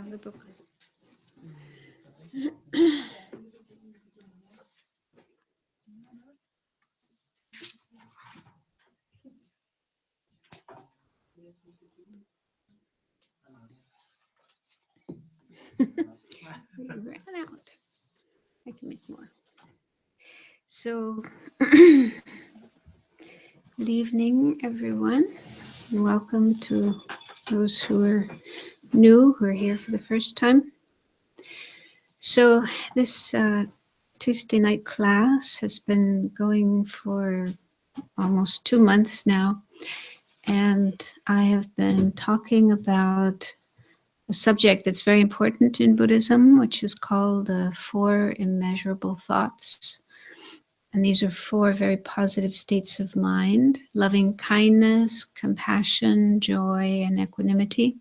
Have the book. We ran out. I can make more. So, good evening, everyone, and welcome to those who are new, who are here for the first time. So, this Tuesday night class has been going for almost 2 months now, and I have been talking about a subject that's very important in Buddhism, which is called the 4 immeasurable thoughts. And these are 4 very positive states of mind: loving kindness, compassion, joy, and equanimity.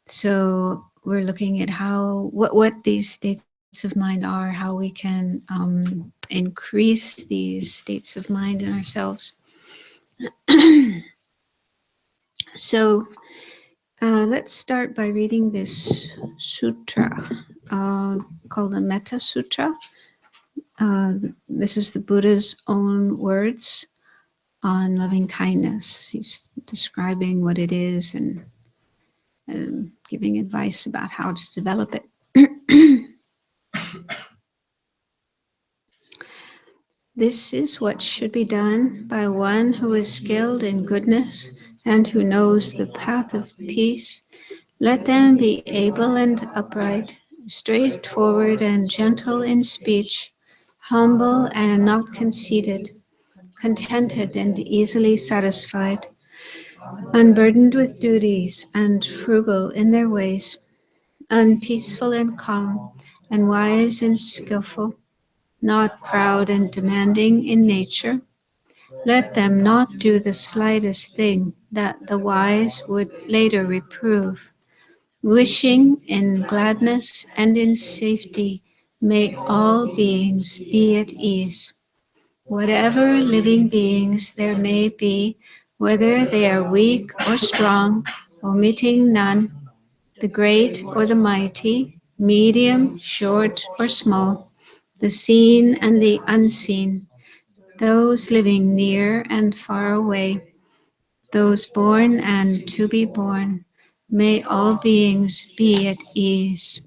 So we're looking at what these states of mind are, how we can increase these states of mind in ourselves. So let's start by reading this sutra called the Metta Sutra. This is the Buddha's own words on loving kindness. He's describing what it is and giving advice about how to develop it. This is what should be done by one who is skilled in goodness and who knows the path of peace. Let them be able and upright, straightforward and gentle in speech, humble and not conceited, contented and easily satisfied, unburdened with duties and frugal in their ways, unpeaceful and calm, and wise and skillful, not proud and demanding in nature. Let them not do the slightest thing that the wise would later reprove. Wishing in gladness and in safety, may all beings be at ease. Whatever living beings there may be, whether they are weak or strong, omitting none, the great or the mighty, medium, short or small, the seen and the unseen, those living near and far away, those born and to be born, may all beings be at ease.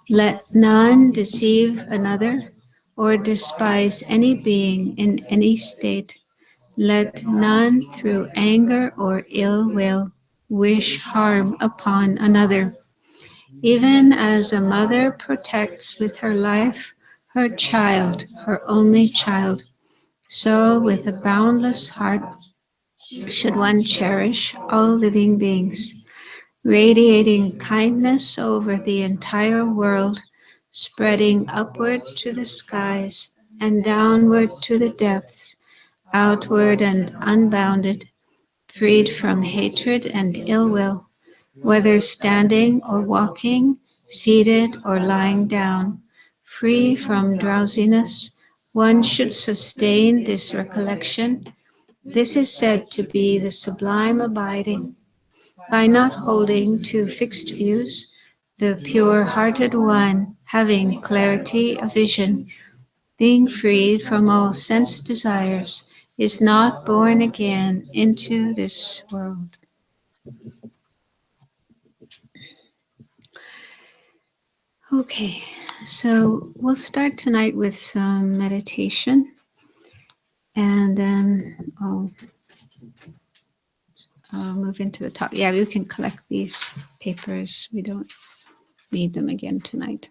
Let none deceive another or despise any being in any state. Let none through anger or ill will wish harm upon another. Even as a mother protects with her life her child, her only child, so with a boundless heart should one cherish all living beings, radiating kindness over the entire world, spreading upward to the skies and downward to the depths, outward and unbounded, freed from hatred and ill will, whether standing or walking, seated or lying down, free from drowsiness. One should sustain this recollection. This is said to be the sublime abiding. By not holding to fixed views, the pure-hearted one, having clarity of vision, being freed from all sense desires, is not born again into this world. Okay, so we'll start tonight with some meditation, and then I'll move into the top. Yeah, you can collect these papers. We don't need them again tonight.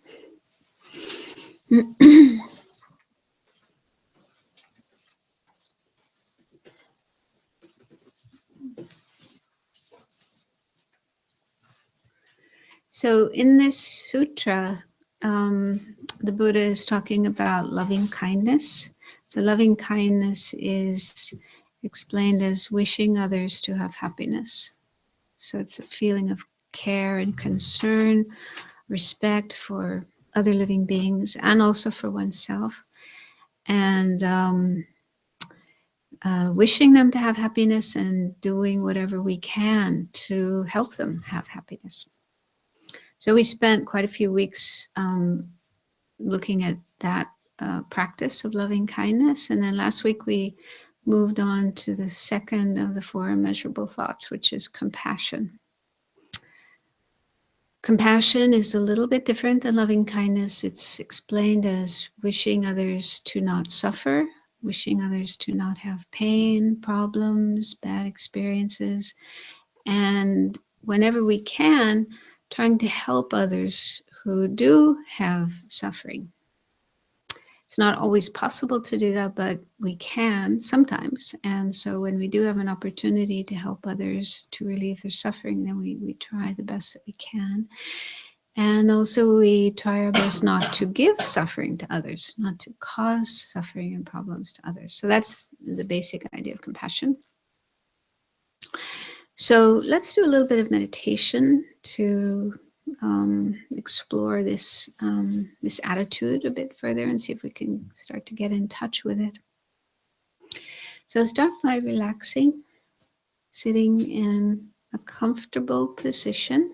So in this sutra, the Buddha is talking about loving kindness. So loving kindness is explained as wishing others to have happiness. So it's a feeling of care and concern, respect for other living beings and also for oneself, and wishing them to have happiness and doing whatever we can to help them have happiness. So we spent quite a few weeks looking at that practice of loving kindness. And then last week we moved on to the second of the 4 immeasurable thoughts, which is compassion. Compassion is a little bit different than loving kindness. It's explained as wishing others to not suffer, wishing others to not have pain, problems, bad experiences, and whenever we can, trying to help others who do have suffering. It's not always possible to do that, but we can sometimes. And so when we do have an opportunity to help others to relieve their suffering, then we try the best that we can. And also we try our best not to give suffering to others, not to cause suffering and problems to others. So that's the basic idea of compassion. So let's do a little bit of meditation to explore this attitude a bit further and see if we can start to get in touch with it. So start by relaxing, sitting in a comfortable position.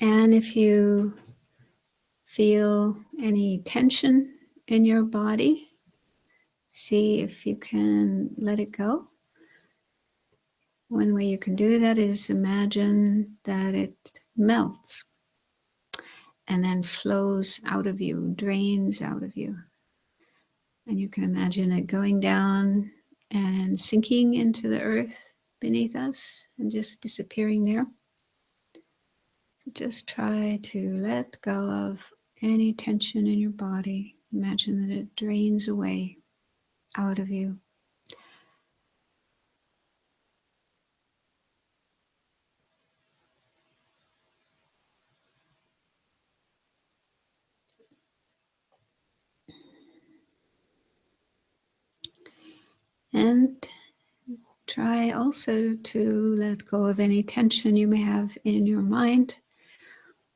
And if you feel any tension in your body, see if you can let it go. One way you can do that is imagine that it melts and then flows out of you, drains out of you. And you can imagine it going down and sinking into the earth beneath us and just disappearing there. So just try to let go of any tension in your body. Imagine that it drains away out of you. And try also to let go of any tension you may have in your mind.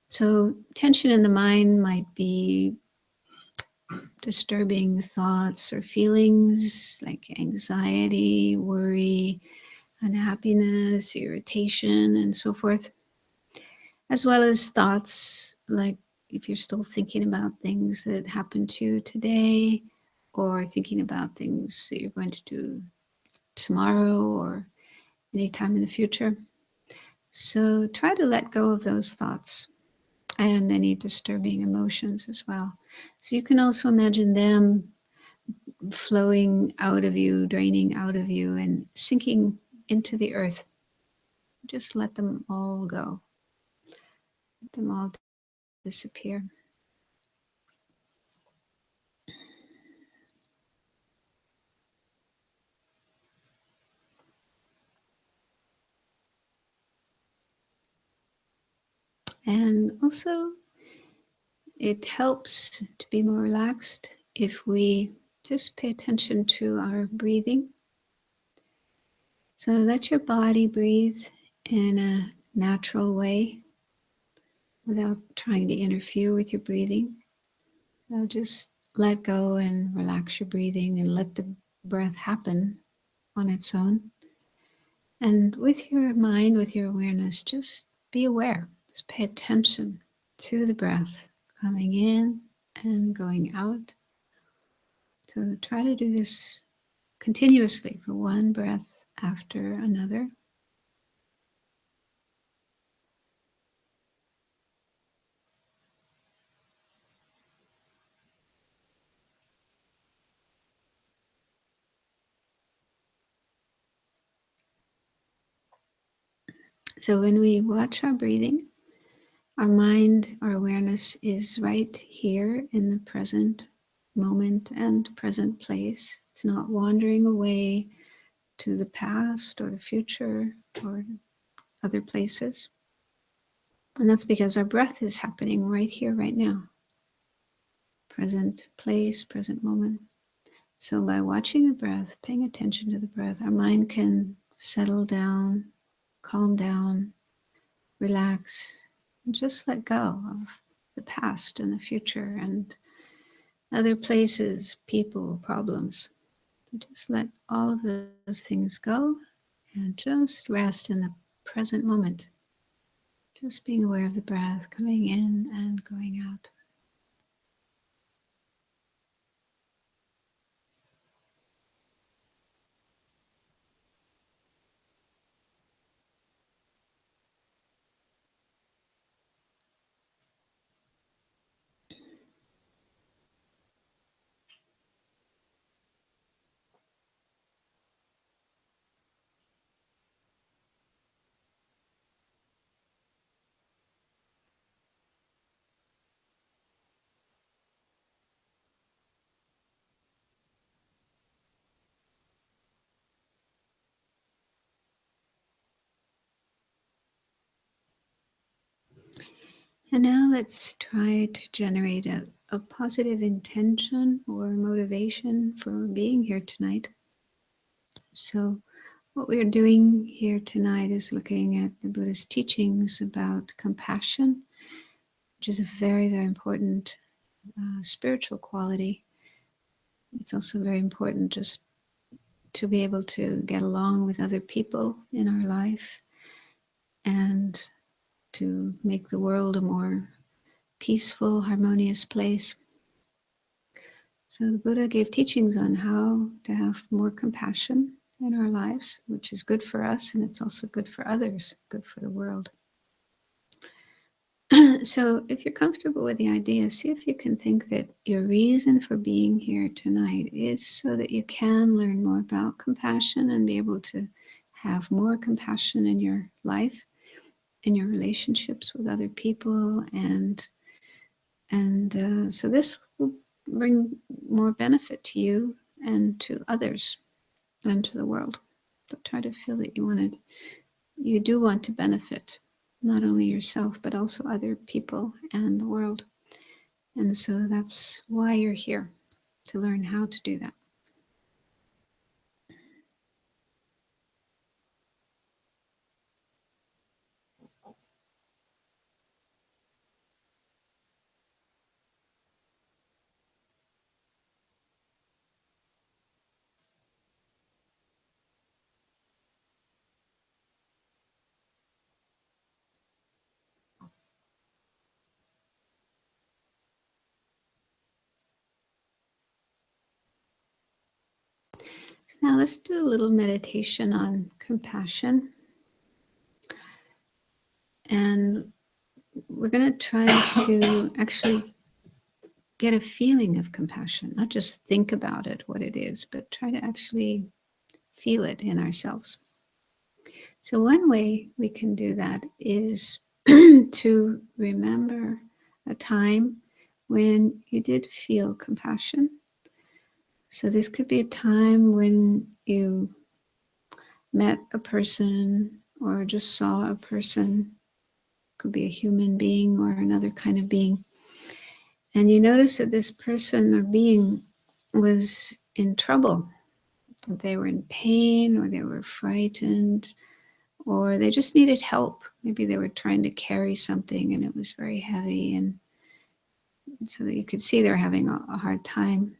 So tension in the mind might be disturbing thoughts or feelings like anxiety, worry, unhappiness, irritation, and so forth, as well as thoughts like if you're still thinking about things that happened to you today, or thinking about things that you're going to do tomorrow or anytime in the future. So try to let go of those thoughts and any disturbing emotions as well. So you can also imagine them flowing out of you, draining out of you, and sinking into the earth. Just let them all go. Let them all disappear. And also, it helps to be more relaxed if we just pay attention to our breathing. So let your body breathe in a natural way without trying to interfere with your breathing. So just let go and relax your breathing and let the breath happen on its own. And with your mind, with your awareness, just be aware. Just pay attention to the breath coming in and going out. So try to do this continuously for one breath after another. So when we watch our breathing, our mind, our awareness is right here in the present moment and present place. It's not wandering away to the past or the future or other places. And that's because our breath is happening right here, right now. Present place, present moment. So by watching the breath, paying attention to the breath, our mind can settle down, calm down, relax, and just let go of the past and the future and other places, people, problems. Just let all of those things go And just rest in the present moment. Just being aware of the breath coming in and going out. And now let's try to generate a positive intention or motivation for being here tonight. So what we're doing here tonight is looking at the Buddhist teachings about compassion, which is a very, very important spiritual quality. It's also very important just to be able to get along with other people in our life and to make the world a more peaceful, harmonious place. So the Buddha gave teachings on how to have more compassion in our lives, which is good for us, and it's also good for others, good for the world. So if you're comfortable with the idea, see if you can think that your reason for being here tonight is so that you can learn more about compassion and be able to have more compassion in your life, in your relationships with other people, and so this will bring more benefit to you and to others and to the world. So try to feel that you do want to benefit not only yourself but also other people and the world. And so that's why you're here, to learn how to do that. So now let's do a little meditation on compassion. And we're going to try to actually get a feeling of compassion, not just think about it, what it is, but try to actually feel it in ourselves. So one way we can do that is to remember a time when you did feel compassion. So this could be a time when you met a person or just saw a person, could be a human being or another kind of being, and you notice that this person or being was in trouble. They were in pain or they were frightened or they just needed help. Maybe they were trying to carry something and it was very heavy, and so that you could see they're having a hard time.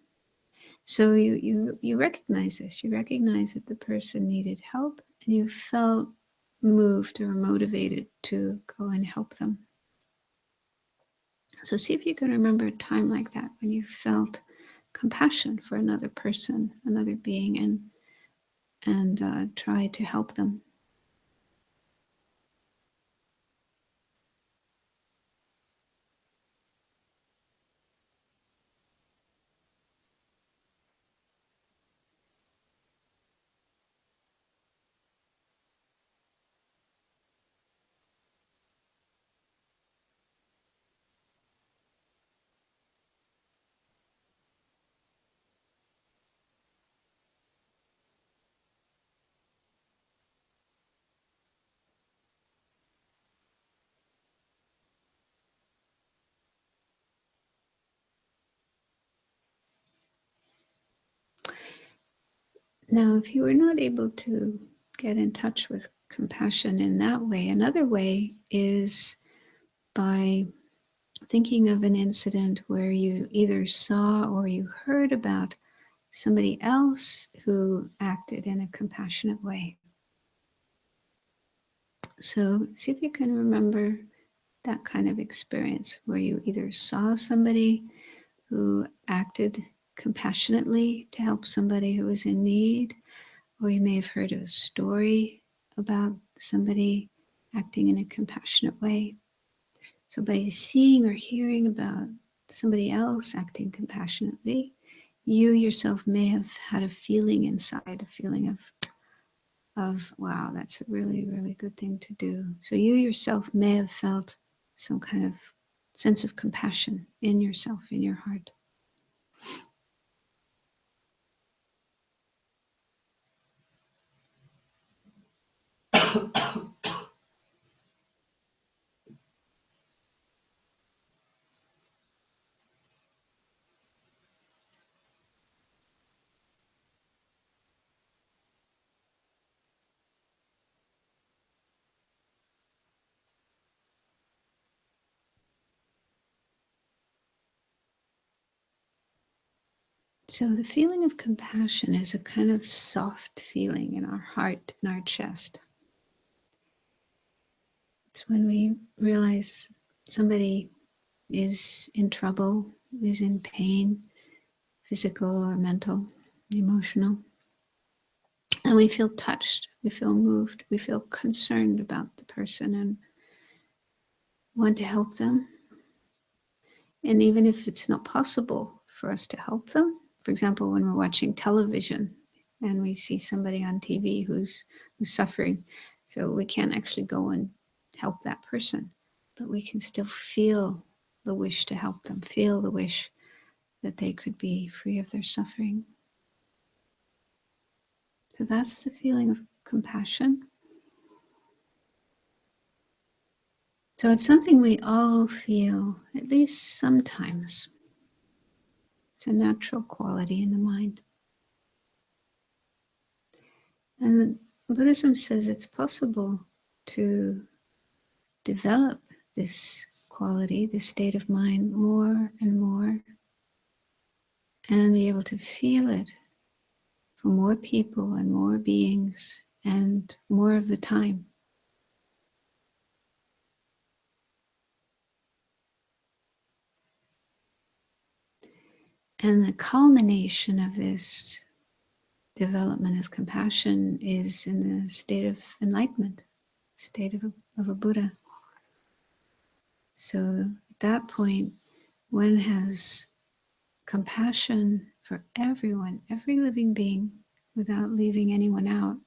So you recognize this. You recognize that the person needed help and you felt moved or motivated to go and help them. So see if you can remember a time like that when you felt compassion for another person, another being, and try to help them. Now, if you were not able to get in touch with compassion in that way, another way is by thinking of an incident where you either saw or you heard about somebody else who acted in a compassionate way. So see if you can remember that kind of experience where you either saw somebody who acted compassionately to help somebody who was in need, or you may have heard a story about somebody acting in a compassionate way. So by seeing or hearing about somebody else acting compassionately, you yourself may have had a feeling inside, a feeling of wow, that's a really, really good thing to do. So you yourself may have felt some kind of sense of compassion in yourself, in your heart. So the feeling of compassion is a kind of soft feeling in our heart, in our chest. It's when we realize somebody is in trouble, is in pain, physical or mental, emotional. And we feel touched, we feel moved, we feel concerned about the person and want to help them. And even if it's not possible for us to help them, for example, when we're watching television and we see somebody on TV who's suffering, so we can't actually go and help that person, but we can still feel the wish to help them, feel the wish that they could be free of their suffering. So that's the feeling of compassion. So it's something we all feel, at least sometimes. It's a natural quality in the mind. And Buddhism says it's possible to develop this quality, this state of mind, more and more, and be able to feel it for more people and more beings and more of the time. And the culmination of this development of compassion is in the state of enlightenment, state of a Buddha. So at that point, one has compassion for everyone, every living being, without leaving anyone out,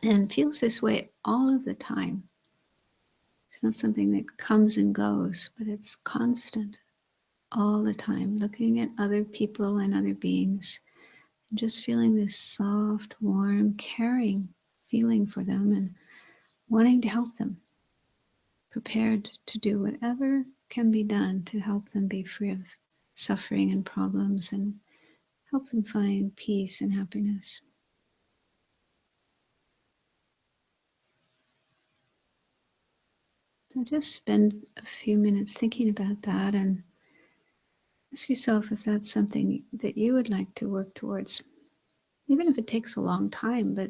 and feels this way all of the time. It's not something that comes and goes, but it's constant all the time, looking at other people and other beings, and just feeling this soft, warm, caring feeling for them and wanting to help them, prepared to do whatever can be done to help them be free of suffering and problems and help them find peace and happiness. So just spend a few minutes thinking about that and ask yourself if that's something that you would like to work towards, even if it takes a long time, but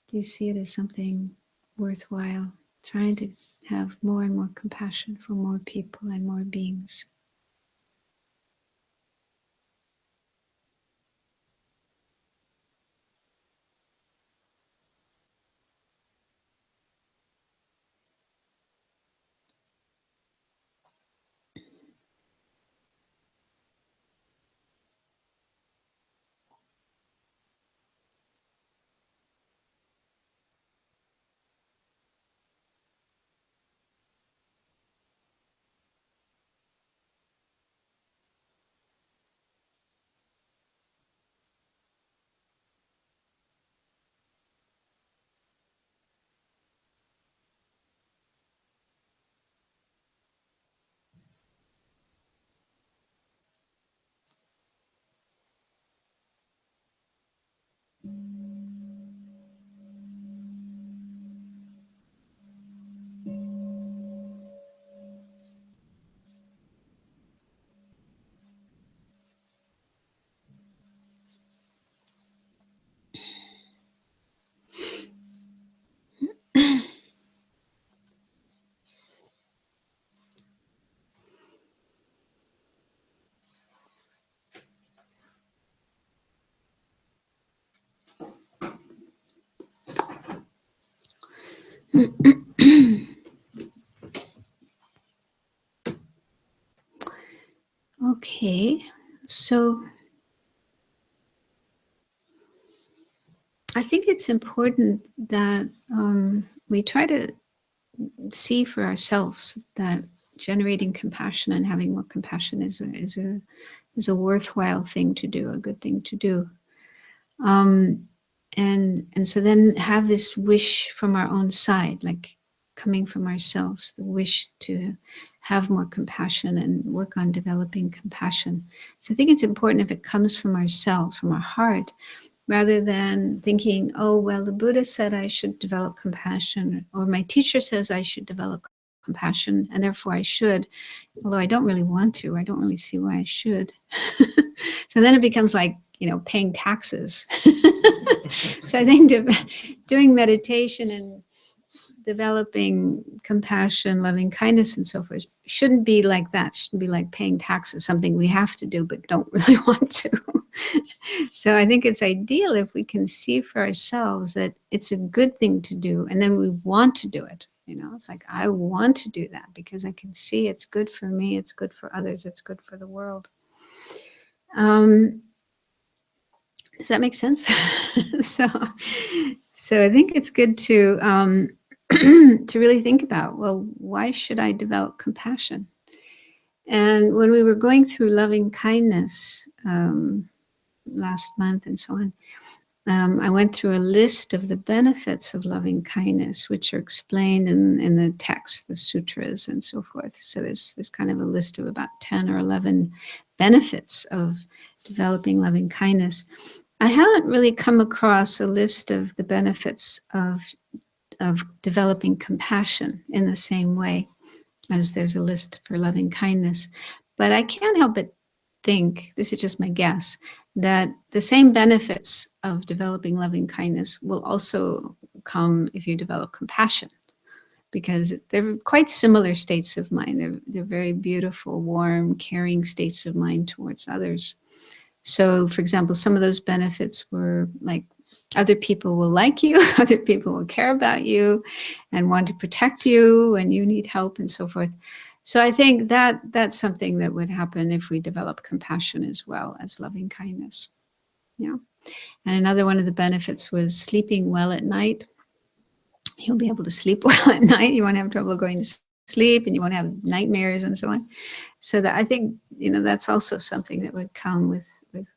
do you see it as something worthwhile, trying to have more and more compassion for more people and more beings? Okay, so I think it's important that we try to see for ourselves that generating compassion and having more compassion is a worthwhile thing to do, a good thing to do. And so then have this wish from our own side, like coming from ourselves, the wish to have more compassion and work on developing compassion. So I think it's important if it comes from ourselves, from our heart, rather than thinking, oh, well, the Buddha said I should develop compassion, or my teacher says I should develop compassion, and therefore I should, although I don't really want to. I don't really see why I should. So then it becomes like, paying taxes. So I think doing meditation and developing compassion, loving kindness, and so forth shouldn't be like that. It shouldn't be like paying taxes, something we have to do but don't really want to. So I think it's ideal if we can see for ourselves that it's a good thing to do, and then we want to do it. It's like, I want to do that because I can see it's good for me, it's good for others, it's good for the world. Does that make sense? So I think it's good to to really think about, well, why should I develop compassion? And when we were going through loving kindness last month and so on, I went through a list of the benefits of loving kindness, which are explained in the text, the sutras, and so forth. So there's kind of a list of about 10 or 11 benefits of developing loving kindness. I haven't really come across a list of the benefits of developing compassion in the same way as there's a list for loving kindness. But I can't help but think, this is just my guess, that the same benefits of developing loving kindness will also come if you develop compassion, because they're quite similar states of mind. They're very beautiful, warm, caring states of mind towards others. So, for example, some of those benefits were like, other people will like you, other people will care about you and want to protect you when you need help and so forth. So I think that that's something that would happen if we develop compassion as well as loving kindness. Yeah. And another one of the benefits was sleeping well at night. You'll be able to sleep well at night. You won't have trouble going to sleep and you won't have nightmares and so on. So that I think, that's also something that would come with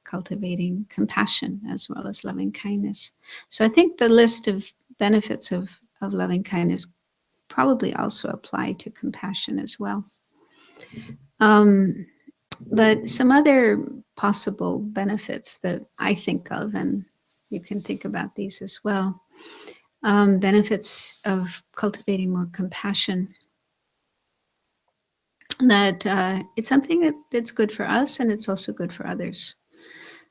cultivating compassion as well as loving kindness. So I think the list of benefits of loving kindness probably also apply to compassion as well. But some other possible benefits that I think of, and you can think about these as well, benefits of cultivating more compassion, that it's something that's good for us and it's also good for others.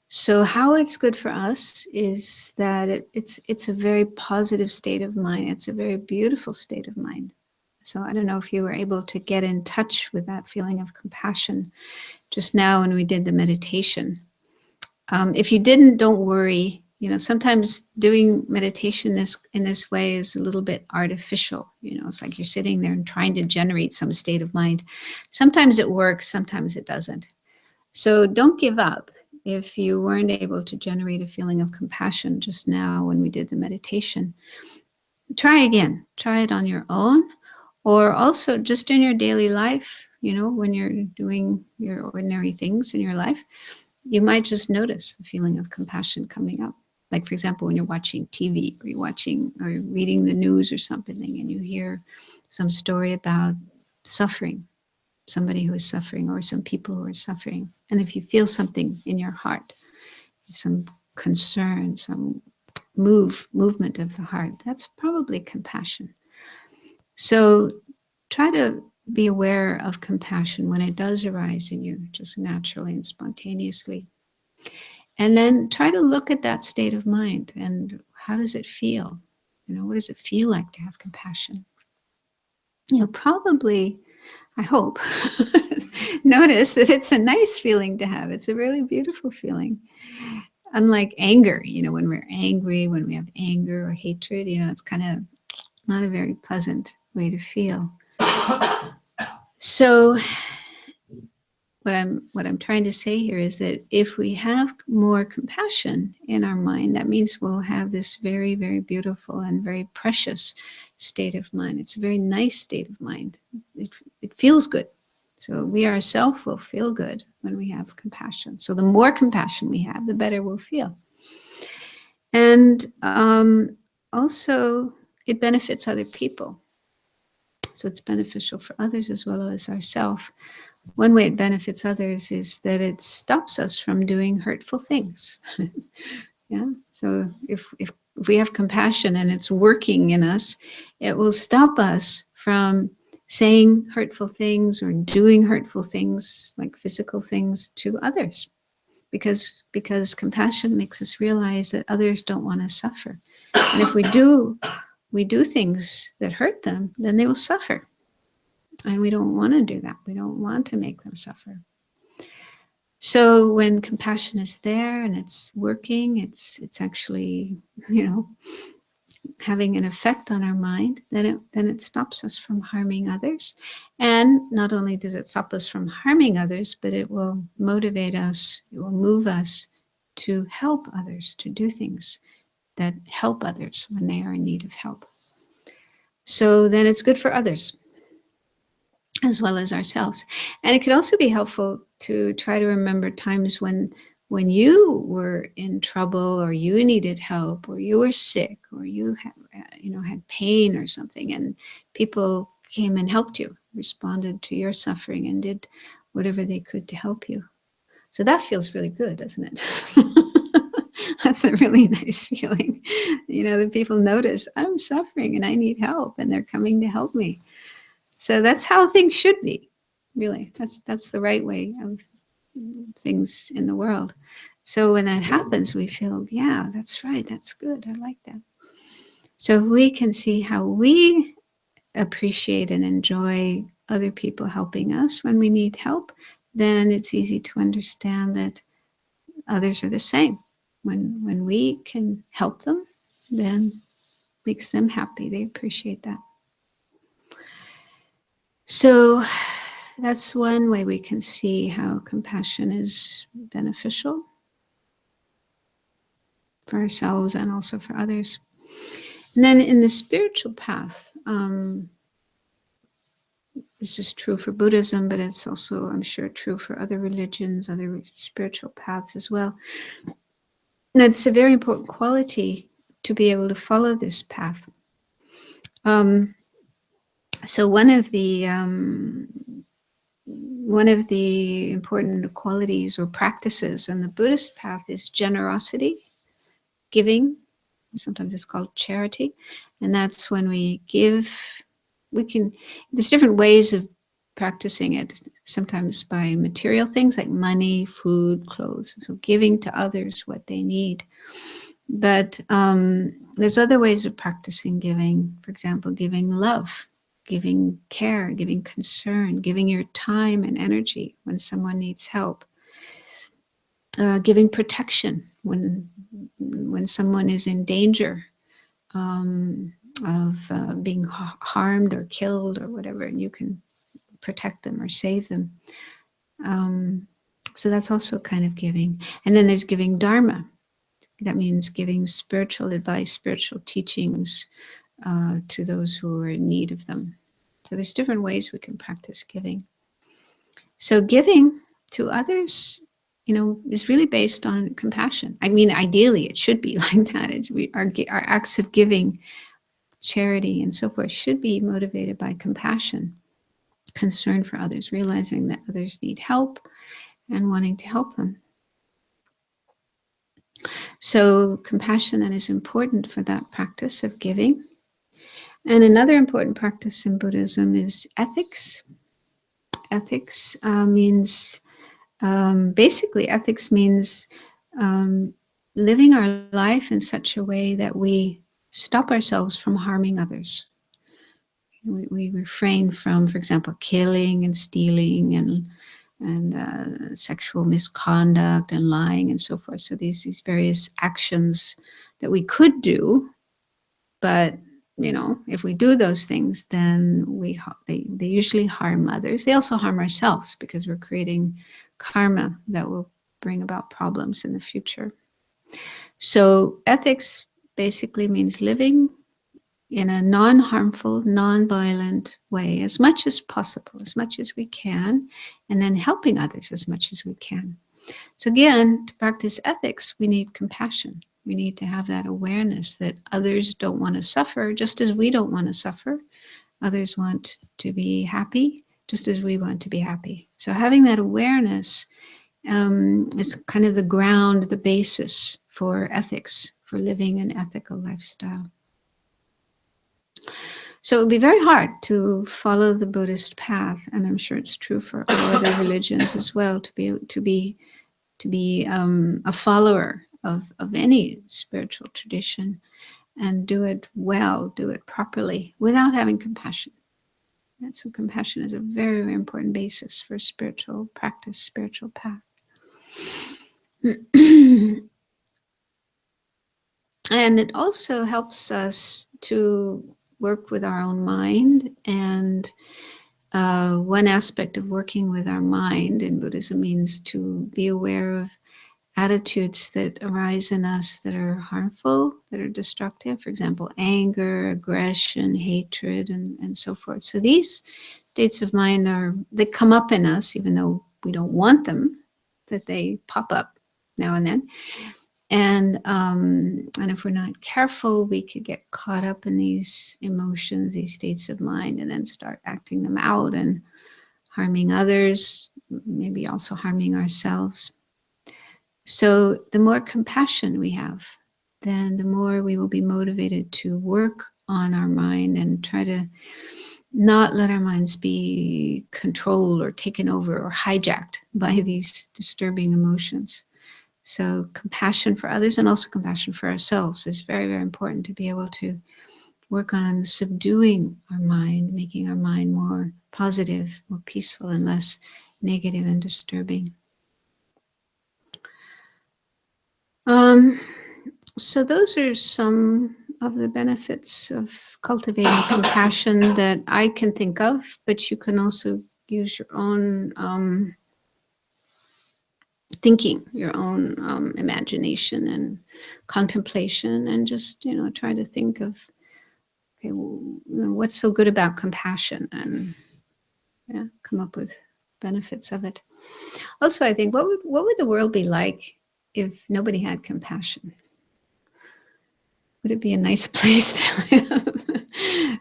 So how it's good for us is that it's a very positive state of mind. It's a very beautiful state of mind. So I don't know if you were able to get in touch with that feeling of compassion just now when we did the meditation. If you didn't, don't worry. Sometimes doing meditation in this way is a little bit artificial. It's like you're sitting there and trying to generate some state of mind. Sometimes it works, sometimes it doesn't. So don't give up. If you weren't able to generate a feeling of compassion just now when we did the meditation, try again. Try it on your own, or also just in your daily life, when you're doing your ordinary things in your life, you might just notice the feeling of compassion coming up. Like, for example, when you're watching TV or you're watching or reading the news or something and you hear some story about suffering, somebody who is suffering or some people who are suffering. And if you feel something in your heart, some concern, some movement of the heart, that's probably compassion. So try to be aware of compassion when it does arise in you, just naturally and spontaneously. And then try to look at that state of mind and how does it feel? What does it feel like to have compassion? Probably, I hope, notice that it's a nice feeling to have. It's a really beautiful feeling. Unlike anger, when we're angry, when we have anger or hatred, it's kind of not a very pleasant way to feel. So what I'm trying to say here is that if we have more compassion in our mind, that means we'll have this very, very beautiful and very precious state of mind. It's a very nice state of mind. It feels good. So we ourselves will feel good when we have compassion. So the more compassion we have, the better we'll feel. And also, it benefits other people. So it's beneficial for others as well as ourselves. One way it benefits others is that it stops us from doing hurtful things. Yeah. So if we have compassion and it's working in us, it will stop us from saying hurtful things or doing hurtful things, like physical things, to others. Because compassion makes us realize that others don't want to suffer. And if we do things that hurt them, then they will suffer. And we don't want to do that. We don't want to make them suffer. So when compassion is there and it's working, it's actually, having an effect on our mind, then it stops us from harming others. And not only does it stop us from harming others, but it will motivate us, it will move us to help others, to do things that help others when they are in need of help. So then it's good for others as well as ourselves. And it could also be helpful to try to remember times when you were in trouble, or you needed help, or you were sick, or you had pain or something, and people came and helped you, responded to your suffering, and did whatever they could to help you. So that feels really good, doesn't it? That's a really nice feeling. That people notice I'm suffering and I need help, and they're coming to help me. So that's how things should be, really. That's the right way of things in the world. So when that happens, we feel, yeah, that's right, that's good, I like that. So if we can see how we appreciate and enjoy other people helping us when we need help, then it's easy to understand that others are the same. When we can help them, then makes them happy. They appreciate that. So that's one way we can see how compassion is beneficial for ourselves and also for others. And then in the spiritual path, this is true for Buddhism, but it's also, I'm sure, true for other religions, other spiritual paths as well. And it's a very important quality to be able to follow this path. So one of the important qualities or practices in the Buddhist path is generosity, giving. Sometimes it's called charity. And that's when we give. There's different ways of practicing it, sometimes by material things like money, food, clothes. So giving to others what they need. But there's other ways of practicing giving. For example, giving love, giving care, giving concern, giving your time and energy when someone needs help. Giving protection when someone is in danger of being harmed or killed or whatever, and you can protect them or save them. So that's also kind of giving. And then there's giving dharma. That means giving spiritual advice, spiritual teachings to those who are in need of them. So there's different ways we can practice giving. So giving to others, is really based on compassion. I mean, ideally, it should be like that. Our acts of giving, charity, and so forth should be motivated by compassion, concern for others, realizing that others need help and wanting to help them. So compassion then is important for that practice of giving. And another important practice in Buddhism is ethics. Ethics means, basically, ethics means living our life in such a way that we stop ourselves from harming others. We refrain from, for example, killing and stealing and sexual misconduct and lying and so forth. So these various actions that we could do, but if we do those things, then they usually harm others. They also harm ourselves because we're creating karma that will bring about problems in the future. So ethics basically means living in a non-harmful, non-violent way as much as possible, as much as we can, and then helping others as much as we can. So again, to practice ethics, we need compassion. We need to have that awareness that others don't want to suffer, just as we don't want to suffer. Others want to be happy, just as we want to be happy. So having that awareness is kind of the ground, the basis for ethics, for living an ethical lifestyle. So it would be very hard to follow the Buddhist path, and I'm sure it's true for all other religions as well, to be a follower of any spiritual tradition and do it well, do it properly, without having compassion. And so compassion is a very, very important basis for spiritual practice, spiritual path. And it also helps us to work with our own mind. And one aspect of working with our mind in Buddhism means to be aware of attitudes that arise in us that are harmful, that are destructive. For example, anger, aggression, hatred, and so forth. So these states of mind they come up in us, even though we don't want them, but they pop up now and then. And if we're not careful, we could get caught up in these emotions, these states of mind, and then start acting them out and harming others, maybe also harming ourselves. So the more compassion we have, then the more we will be motivated to work on our mind and try to not let our minds be controlled or taken over or hijacked by these disturbing emotions. So compassion for others and also compassion for ourselves is very, very important, to be able to work on subduing our mind, making our mind more positive, more peaceful, and less negative and disturbing. So those are some of the benefits of cultivating compassion that I can think of, but you can also use your own thinking, your own imagination and contemplation, and just, try to think of, okay, well, what's so good about compassion, and come up with benefits of it. Also, I think, what would the world be like if nobody had compassion? Would it be a nice place to live?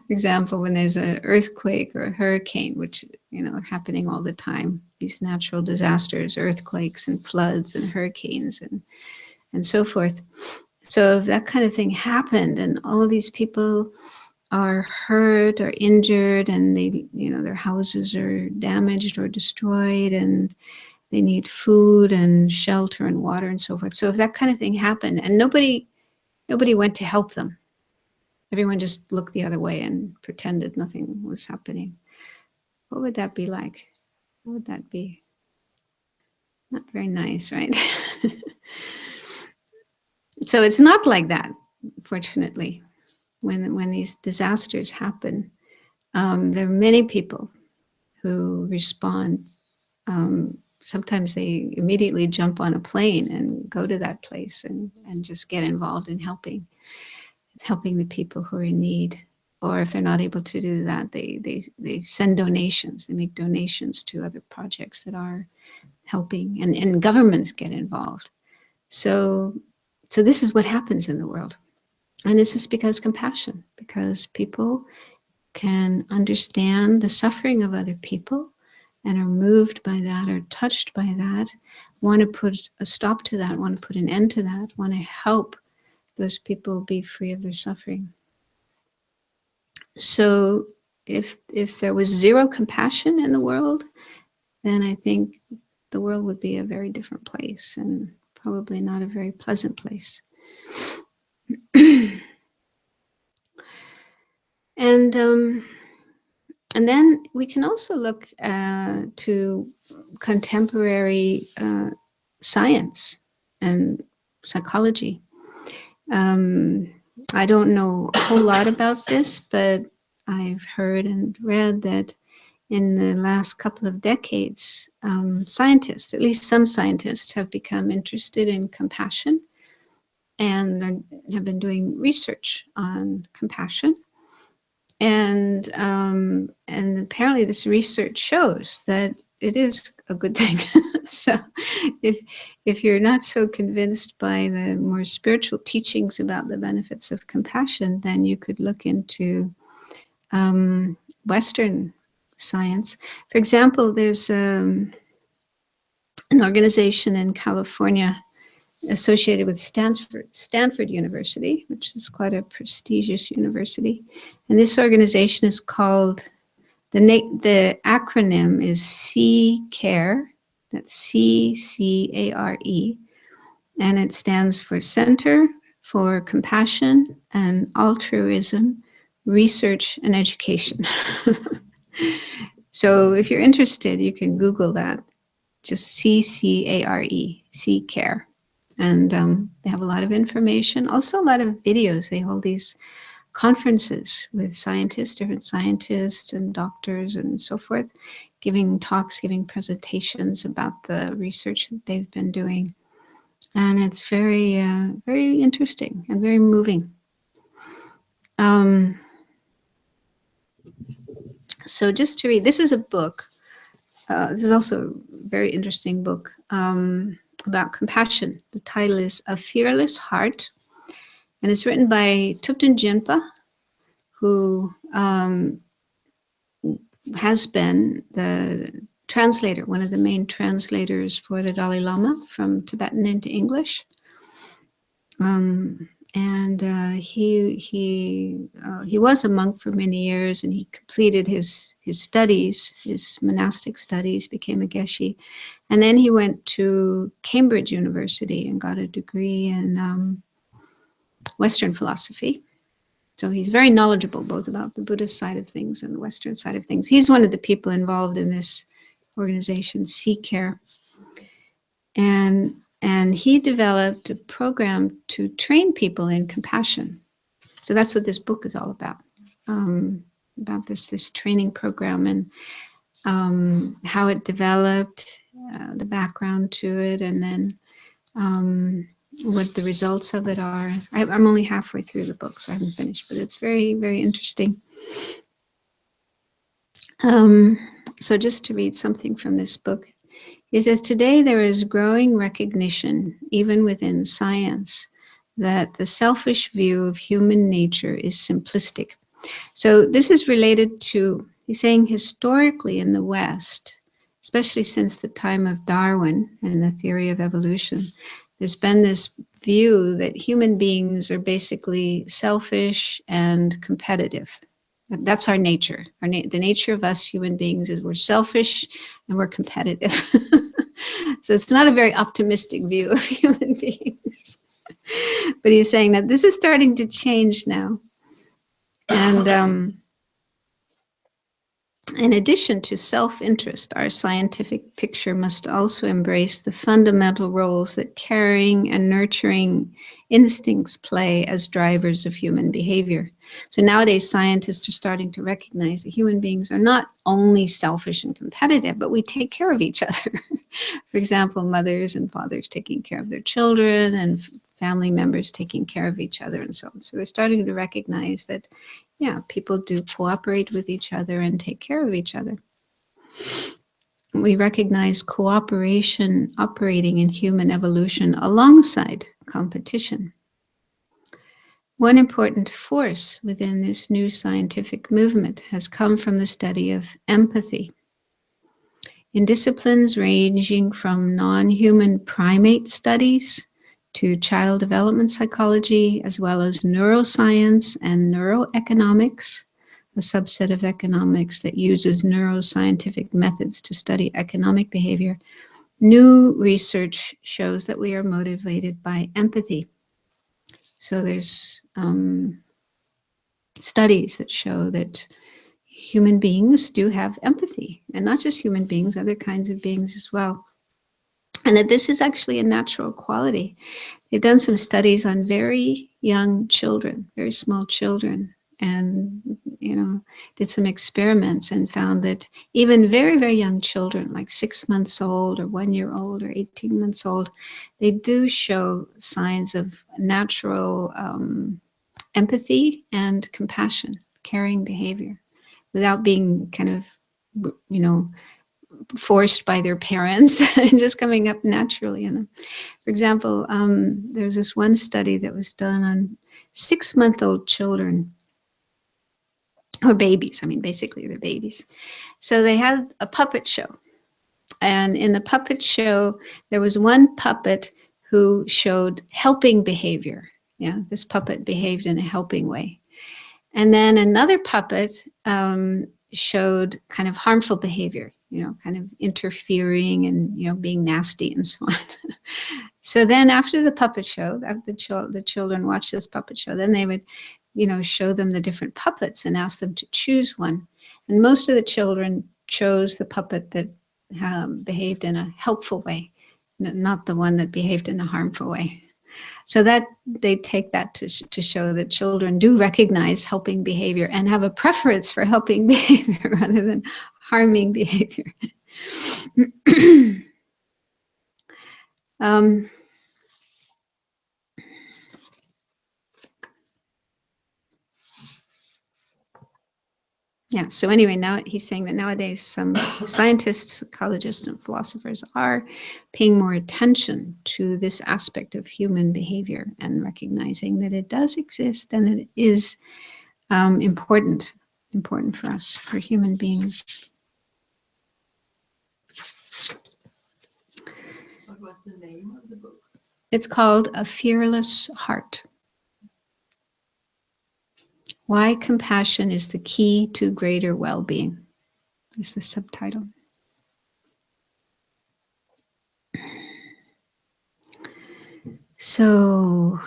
For example, when there's an earthquake or a hurricane, which are happening all the time, these natural disasters, earthquakes and floods and hurricanes and so forth. So if that kind of thing happened and all of these people are hurt or injured, and their houses are damaged or destroyed, and they need food and shelter and water and so forth. So if that kind of thing happened and nobody went to help them, everyone just looked the other way and pretended nothing was happening, what would that be like? What would that be? Not very nice, right? So it's not like that, fortunately. When these disasters happen, there are many people who respond. Sometimes they immediately jump on a plane and go to that place and just get involved in helping the people who are in need. Or if they're not able to do that, they send donations. They make donations to other projects that are helping, and governments get involved. So this is what happens in the world. And this is because compassion, because people can understand the suffering of other people and are moved by that, or touched by that, want to put a stop to that, want to put an end to that, want to help those people be free of their suffering. So if there was zero compassion in the world, then I think the world would be a very different place, and probably not a very pleasant place. And then we can also look to contemporary science and psychology. I don't know a whole lot about this, but I've heard and read that in the last couple of decades, scientists, at least some scientists, have become interested in compassion and have been doing research on compassion. And apparently this research shows that it is a good thing. So if you're not so convinced by the more spiritual teachings about the benefits of compassion, then you could look into Western science. For example, there's an organization in California associated with Stanford University, which is quite a prestigious university. And this organization is called, the acronym is CCARE, that's CCARE, and it stands for Center for Compassion and Altruism, Research and Education. So if you're interested, you can Google that, just CCARE, CCARE. And they have a lot of information, also a lot of videos. They hold these conferences with scientists, different scientists and doctors and so forth, giving talks, giving presentations about the research that they've been doing. And it's very, very interesting and very moving. So just to read, this is a book. This is also a very interesting book about compassion. The title is A Fearless Heart, and it's written by Thupten Jinpa, who has been the translator, one of the main translators for the Dalai Lama from Tibetan into English. He was a monk for many years, and he completed his studies, his monastic studies, became a geshe. And then he went to Cambridge University and got a degree in Western philosophy. So he's very knowledgeable both about the Buddhist side of things and the Western side of things. He's one of the people involved in this organization, CCARE. And he developed a program to train people in compassion. So that's what this book is all about this training program, and how it developed, the background to it, and then what the results of it are. I'm only halfway through the book, so I haven't finished, but it's very, very interesting. So just to read something from this book. He says, today there is growing recognition, even within science, that the selfish view of human nature is simplistic. So this is related to, he's saying historically in the West, especially since the time of Darwin and the theory of evolution, there's been this view that human beings are basically selfish and competitive. That's our nature. The nature of us human beings is we're selfish and we're competitive. So it's not a very optimistic view of human beings. But he's saying that this is starting to change now. And in addition to self-interest, our scientific picture must also embrace the fundamental roles that caring and nurturing instincts play as drivers of human behavior. So nowadays, scientists are starting to recognize that human beings are not only selfish and competitive, but we take care of each other. For example, mothers and fathers taking care of their children, and family members taking care of each other, and so on. So they're starting to recognize that, yeah, people do cooperate with each other and take care of each other. We recognize cooperation operating in human evolution alongside competition. One important force within this new scientific movement has come from the study of empathy. In disciplines ranging from non-human primate studies to child development psychology, as well as neuroscience and neuroeconomics, a subset of economics that uses neuroscientific methods to study economic behavior, new research shows that we are motivated by empathy. So there's studies that show that human beings do have empathy, and not just human beings, other kinds of beings as well. and that this is actually a natural quality. They've done some studies on very young children, very small children, and did some experiments and found that even very, very young children, like 6 months old or 1 year old or 18 months old, they do show signs of natural empathy and compassion, caring behavior, without being kind of, forced by their parents and just coming up naturally in them. For example, there's this one study that was done on 6-month-old children, or babies. I mean, basically they're babies. So they had a puppet show. And in the puppet show, there was one puppet who showed helping behavior. Yeah, this puppet behaved in a helping way. And then another puppet showed kind of harmful behavior, kind of interfering and, being nasty and so on. So then after the puppet show, after the children watched this puppet show, then they would, show them the different puppets and ask them to choose one. And most of the children chose the puppet that behaved in a helpful way, not the one that behaved in a harmful way. So that they take that to show that children do recognize helping behavior and have a preference for helping behavior rather than harming behavior. Yeah, so anyway, now he's saying that nowadays some scientists, psychologists, and philosophers are paying more attention to this aspect of human behavior and recognizing that it does exist and that it is important for us, for human beings. What was the name of the book? It's called A Fearless Heart. Why Compassion is the Key to Greater Well-Being is the subtitle. So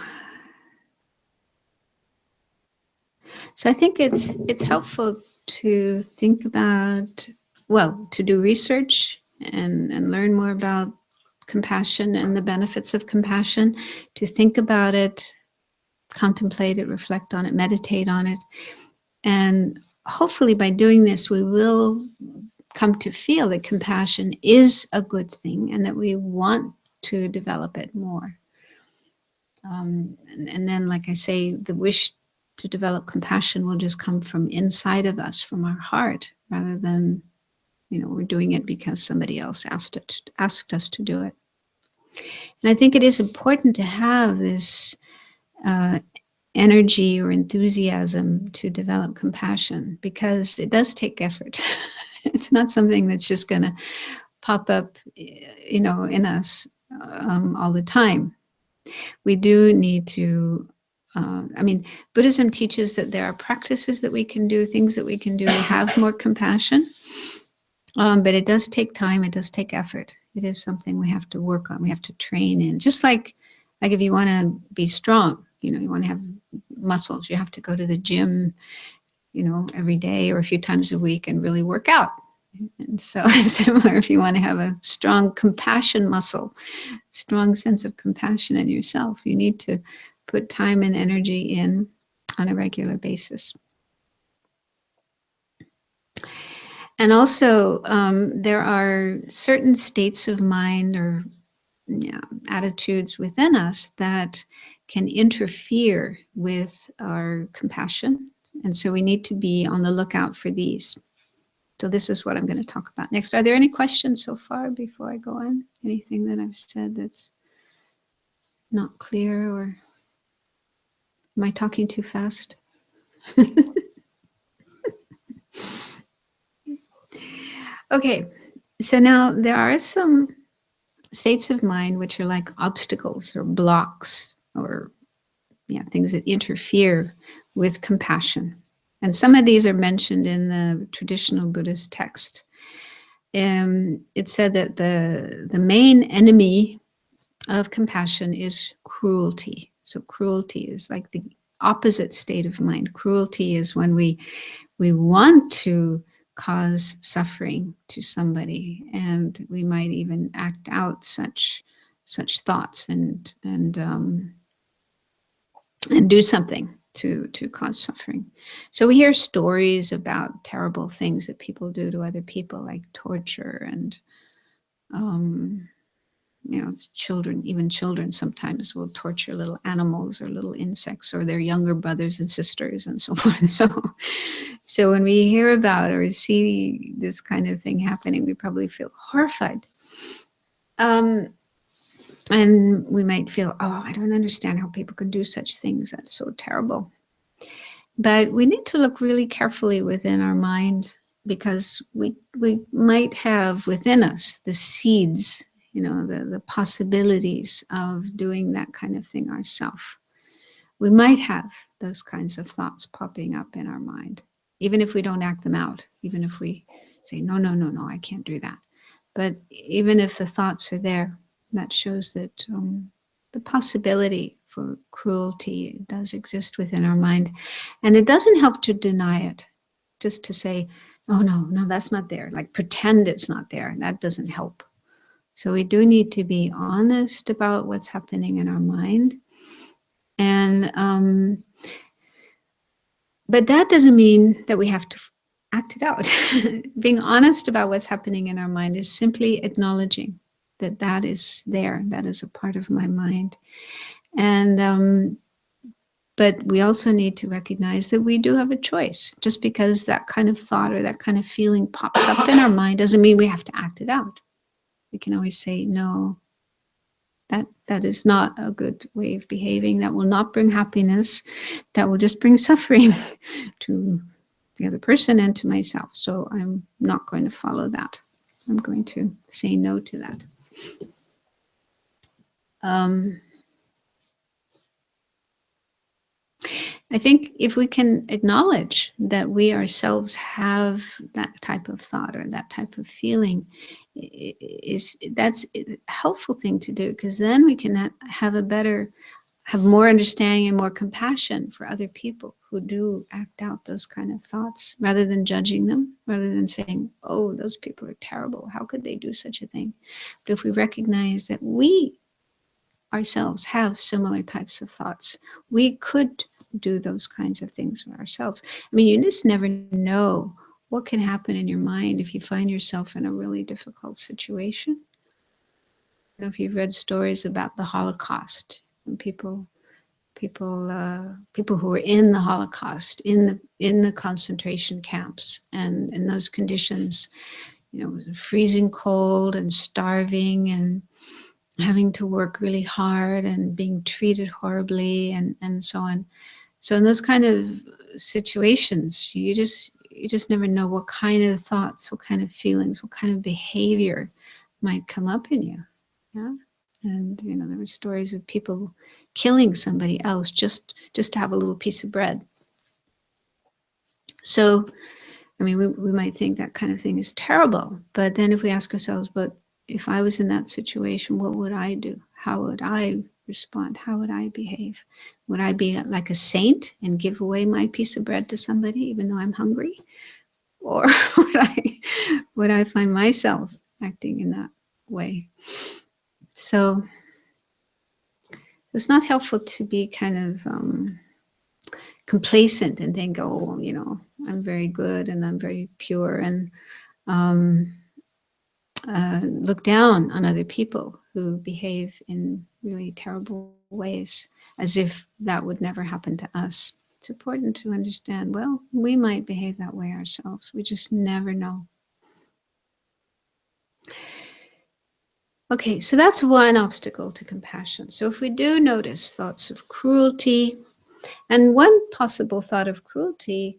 I think it's helpful to think about, to do research and learn more about compassion and the benefits of compassion, to think about it, contemplate it, reflect on it, meditate on it. And hopefully by doing this, we will come to feel that compassion is a good thing and that we want to develop it more. And then, like I say, the wish to develop compassion will just come from inside of us, from our heart, rather than, we're doing it because somebody else asked us to do it. And I think it is important to have this energy or enthusiasm to develop compassion, because it does take effort. It's not something that's just going to pop up, in us all the time. We do need to, Buddhism teaches that there are practices that we can do, things that we can do to have more compassion. But it does take time, it does take effort. It is something we have to work on, we have to train in. Just like if you want to be strong, you want to have muscles, you have to go to the gym, every day or a few times a week and really work out. And so it's similar, if you want to have a strong compassion muscle, strong sense of compassion in yourself, you need to put time and energy in on a regular basis. And also, there are certain states of mind or attitudes within us that can interfere with our compassion. And so we need to be on the lookout for these. So this is what I'm going to talk about next. Are there any questions so far before I go on? Anything that I've said that's not clear, or am I talking too fast? Okay, so now there are some states of mind which are like obstacles or blocks or things that interfere with compassion. And some of these are mentioned in the traditional Buddhist text. It said that the main enemy of compassion is cruelty. So cruelty is like the opposite state of mind. Cruelty is when we want to cause suffering to somebody, and we might even act out such thoughts and do something to cause suffering. So we hear stories about terrible things that people do to other people, like torture and children, even children sometimes will torture little animals or little insects or their younger brothers and sisters and so forth. So when we hear about or see this kind of thing happening, we probably feel horrified. And we might feel, oh, I don't understand how people can do such things. That's so terrible. But we need to look really carefully within our mind, because we might have within us the seeds, the possibilities of doing that kind of thing ourselves. We might have those kinds of thoughts popping up in our mind, even if we don't act them out, even if we say, no, I can't do that. But even if the thoughts are there, that shows that the possibility for cruelty does exist within our mind. And it doesn't help to deny it, just to say, oh, no, that's not there. Like pretend it's not there. That doesn't help. So we do need to be honest about what's happening in our mind. And but that doesn't mean that we have to act it out. Being honest about what's happening in our mind is simply acknowledging that is there. That is a part of my mind. And but we also need to recognize that we do have a choice. Just because that kind of thought or that kind of feeling pops up in our mind doesn't mean we have to act it out. We can always say, no, that is not a good way of behaving. That will not bring happiness. That will just bring suffering to the other person and to myself. So I'm not going to follow that. I'm going to say no to that. I think if we can acknowledge that we ourselves have that type of thought or that type of feeling, that's a helpful thing to do, because then we can have more understanding and more compassion for other people who do act out those kind of thoughts, rather than judging them, rather than saying, oh, those people are terrible. How could they do such a thing? But if we recognize that we ourselves have similar types of thoughts, we could do those kinds of things for ourselves. I mean, you just never know what can happen in your mind if you find yourself in a really difficult situation. I don't know if you've read stories about the Holocaust, and people who were in the Holocaust, in the concentration camps, and in those conditions, freezing cold and starving and having to work really hard and being treated horribly and so on. So in those kind of situations, you just never know what kind of thoughts, what kind of feelings, what kind of behavior might come up in you. Yeah. And there were stories of people killing somebody else just to have a little piece of bread. So, I mean, we might think that kind of thing is terrible, but then if we ask ourselves, but if I was in that situation, what would I do? How would I respond? How would I behave? Would I be like a saint and give away my piece of bread to somebody even though I'm hungry? Or would I find myself acting in that way? So it's not helpful to be kind of complacent and think, oh, I'm very good and I'm very pure, and look down on other people who behave in really terrible ways, as if that would never happen to us. It's important to understand, well, we might behave that way ourselves. We just never know. Okay, so that's one obstacle to compassion. So if we do notice thoughts of cruelty, and one possible thought of cruelty,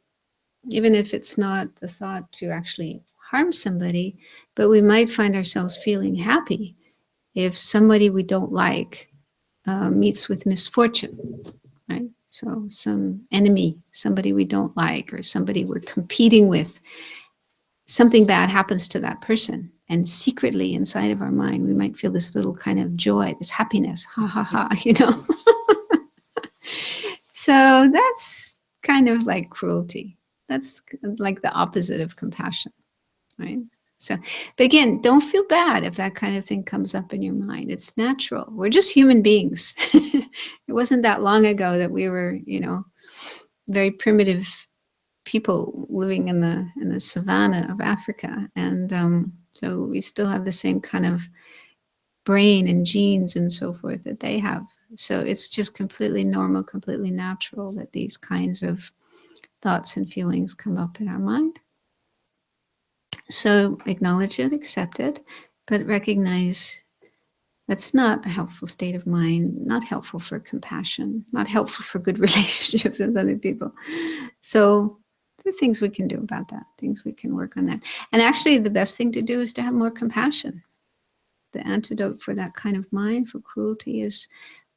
even if it's not the thought to actually harm somebody, but we might find ourselves feeling happy if somebody we don't like meets with misfortune, right? So some enemy, somebody we don't like, or somebody we're competing with, something bad happens to that person. And secretly inside of our mind, we might feel this little kind of joy, this happiness, ha, ha, ha, So that's kind of like cruelty. That's like the opposite of compassion, right? So, but again, don't feel bad if that kind of thing comes up in your mind. It's natural. We're just human beings. It wasn't that long ago that we were, very primitive people living in the savannah of Africa, and so we still have the same kind of brain and genes and so forth that they have. So it's just completely normal, completely natural that these kinds of thoughts and feelings come up in our mind. So acknowledge it, accept it, but recognize that's not a helpful state of mind, not helpful for compassion, not helpful for good relationships with other people. So there are things we can do about that, things we can work on that. And actually the best thing to do is to have more compassion. The antidote for that kind of mind, for cruelty, is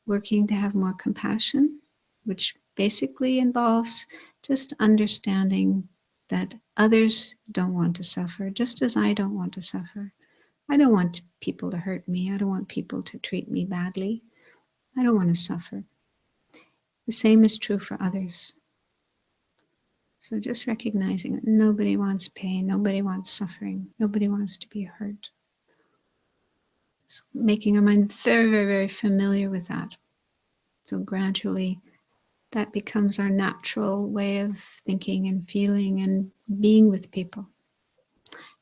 working to have more compassion, which basically involves just understanding that others don't want to suffer, just as I don't want to suffer. I don't want people to hurt me. I don't want people to treat me badly. I don't want to suffer. The same is true for others. So just recognizing that nobody wants pain, nobody wants suffering, nobody wants to be hurt. Just making our mind very, very, very familiar with that. So gradually that becomes our natural way of thinking and feeling and being with people.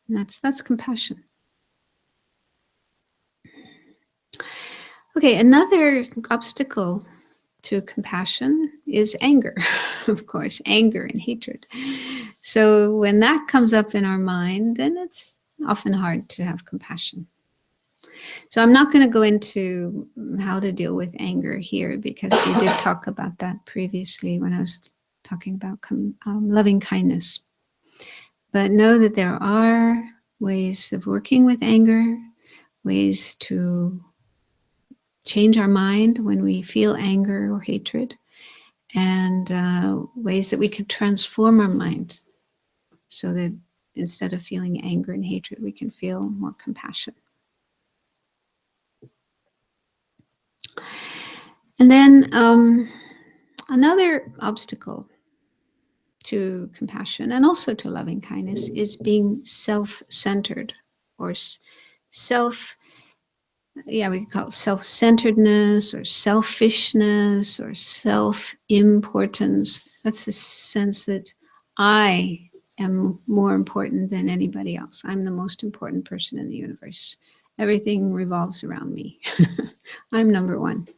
And that's compassion. Okay, another obstacle to compassion is anger, of course, anger and hatred. So when that comes up in our mind, then it's often hard to have compassion. So I'm not going to go into how to deal with anger here, because we did talk about that previously when I was talking about loving kindness. But know that there are ways of working with anger, ways to change our mind when we feel anger or hatred, and ways that we can transform our mind so that instead of feeling anger and hatred, we can feel more compassion. And then another obstacle to compassion and also to loving kindness is being self-centered, or we could call it self-centeredness or selfishness or self-importance. That's the sense that I am more important than anybody else. I'm the most important person in the universe. Everything revolves around me. I'm number one.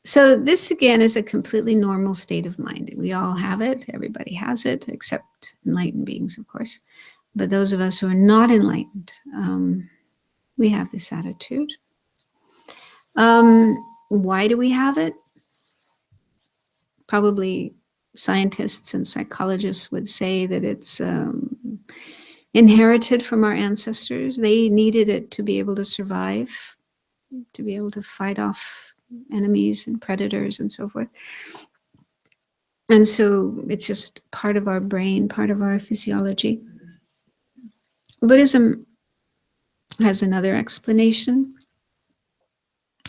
So this, again, is a completely normal state of mind. We all have it. Everybody has it, except enlightened beings, of course. But those of us who are not enlightened, we have this attitude. Why do we have it? Probably scientists and psychologists would say that it's inherited from our ancestors. They needed it to be able to survive, to be able to fight off enemies and predators and so forth. And so it's just part of our brain, part of our physiology. Buddhism has another explanation.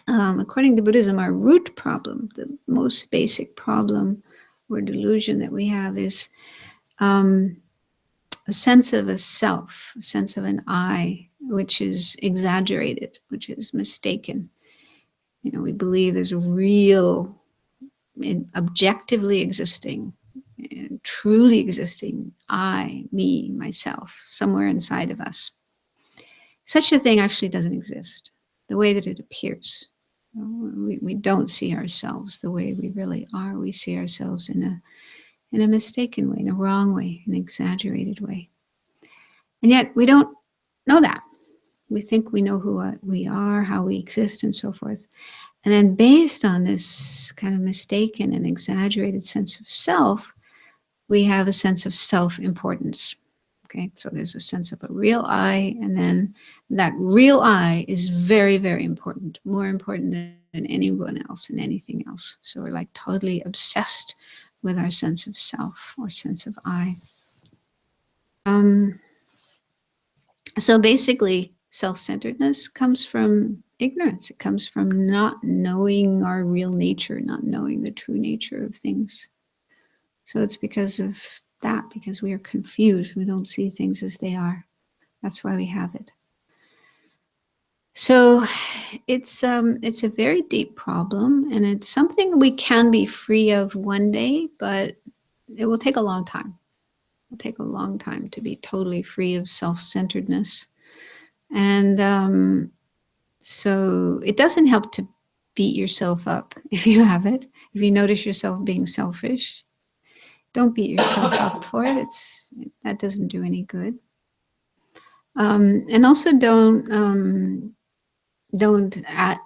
According to Buddhism, our root problem, the most basic problem or delusion that we have, is a sense of a self, a sense of an I, which is exaggerated, which is mistaken. We believe there's a real, objectively existing, truly existing I, me, myself, somewhere inside of us. Such a thing actually doesn't exist, the way that it appears. We don't see ourselves the way we really are. We see ourselves in a mistaken way, in a wrong way, an exaggerated way. And yet we don't know that. We think we know who we are, how we exist, and so forth. And then based on this kind of mistaken and exaggerated sense of self, we have a sense of self-importance. Okay, so there's a sense of a real I, and then that real I is very, very important, more important than anyone else and anything else. So we're like totally obsessed with our sense of self or sense of I. So basically, self-centeredness comes from ignorance. It comes from not knowing our real nature, not knowing the true nature of things. So it's because of that, because we are confused. We don't see things as they are. That's why we have it. So it's a very deep problem, and it's something we can be free of one day, but it will take a long time. It will take a long time to be totally free of self-centeredness. And so it doesn't help to beat yourself up if you have it. If you notice yourself being selfish, don't beat yourself up for it. That doesn't do any good. And also don't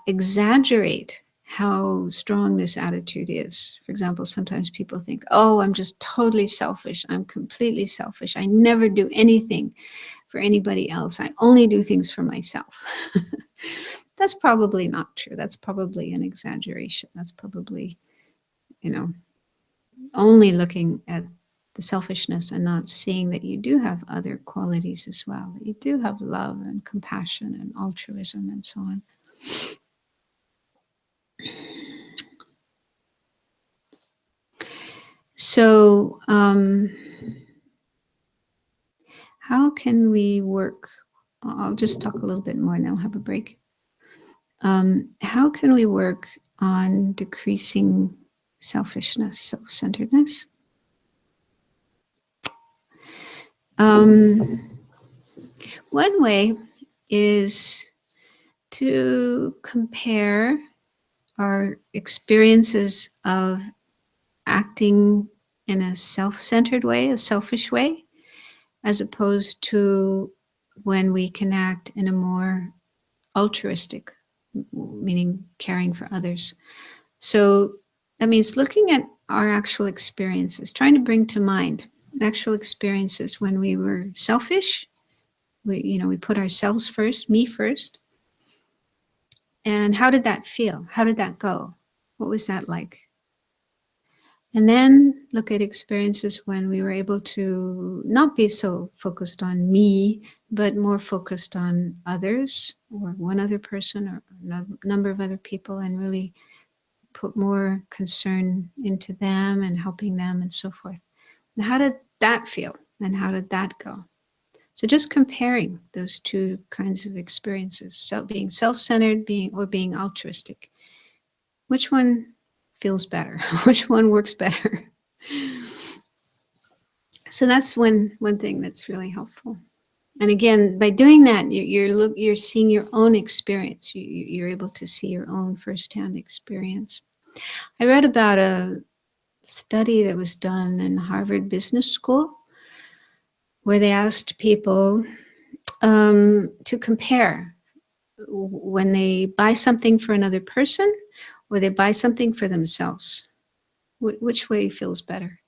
exaggerate how strong this attitude is. For example, sometimes people think, oh, I'm just totally selfish. I'm completely selfish. I never do anything for anybody else. I only do things for myself. That's probably not true. That's probably an exaggeration. That's probably, only looking at the selfishness and not seeing that you do have other qualities as well, that you do have love and compassion and altruism and so on. So how can we work? I'll just talk a little bit more and then we'll have a break. How can we work on decreasing selfishness, self-centeredness? One way is to compare our experiences of acting in a self-centered way, a selfish way, as opposed to when we can act in a more altruistic, meaning caring for others. So that means looking at our actual experiences, trying to bring to mind actual experiences when we were selfish. We put ourselves first, me first. And how did that feel? How did that go? What was that like? And then look at experiences when we were able to not be so focused on me, but more focused on others, or one other person, or a number of other people, and really put more concern into them and helping them and so forth. And how did that feel? And how did that go? So just comparing those two kinds of experiences, so being self-centered, being altruistic. Which one feels better? Which one works better? So that's one thing that's really helpful. And again, by doing that, you're seeing your own experience. You're able to see your own firsthand experience. I read about a study that was done in Harvard Business School, where they asked people to compare when they buy something for another person or they buy something for themselves. Which way feels better?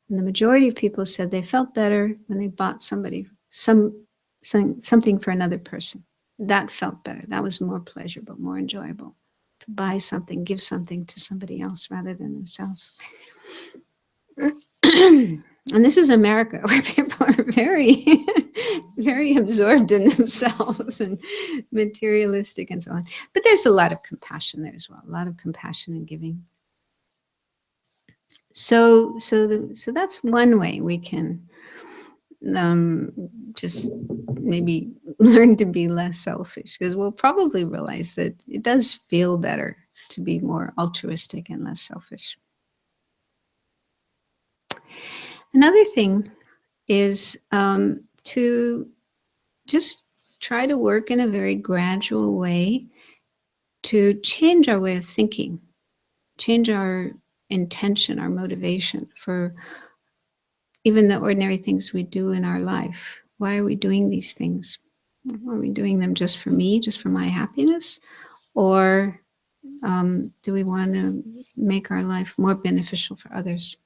And the majority of people said they felt better when they bought something for another person. That felt better. That was more pleasurable, more enjoyable. To buy something, give something to somebody else rather than themselves. And this is America, where people are very, very absorbed in themselves and materialistic and so on. But there's a lot of compassion there as well, a lot of compassion and giving. So that's one way we can just maybe learn to be less selfish, because we'll probably realize that it does feel better to be more altruistic and less selfish. Another thing is to just try to work in a very gradual way to change our way of thinking, change our intention, our motivation for even the ordinary things we do in our life. Why are we doing these things? Are we doing them just for me, just for my happiness? Or do we want to make our life more beneficial for others?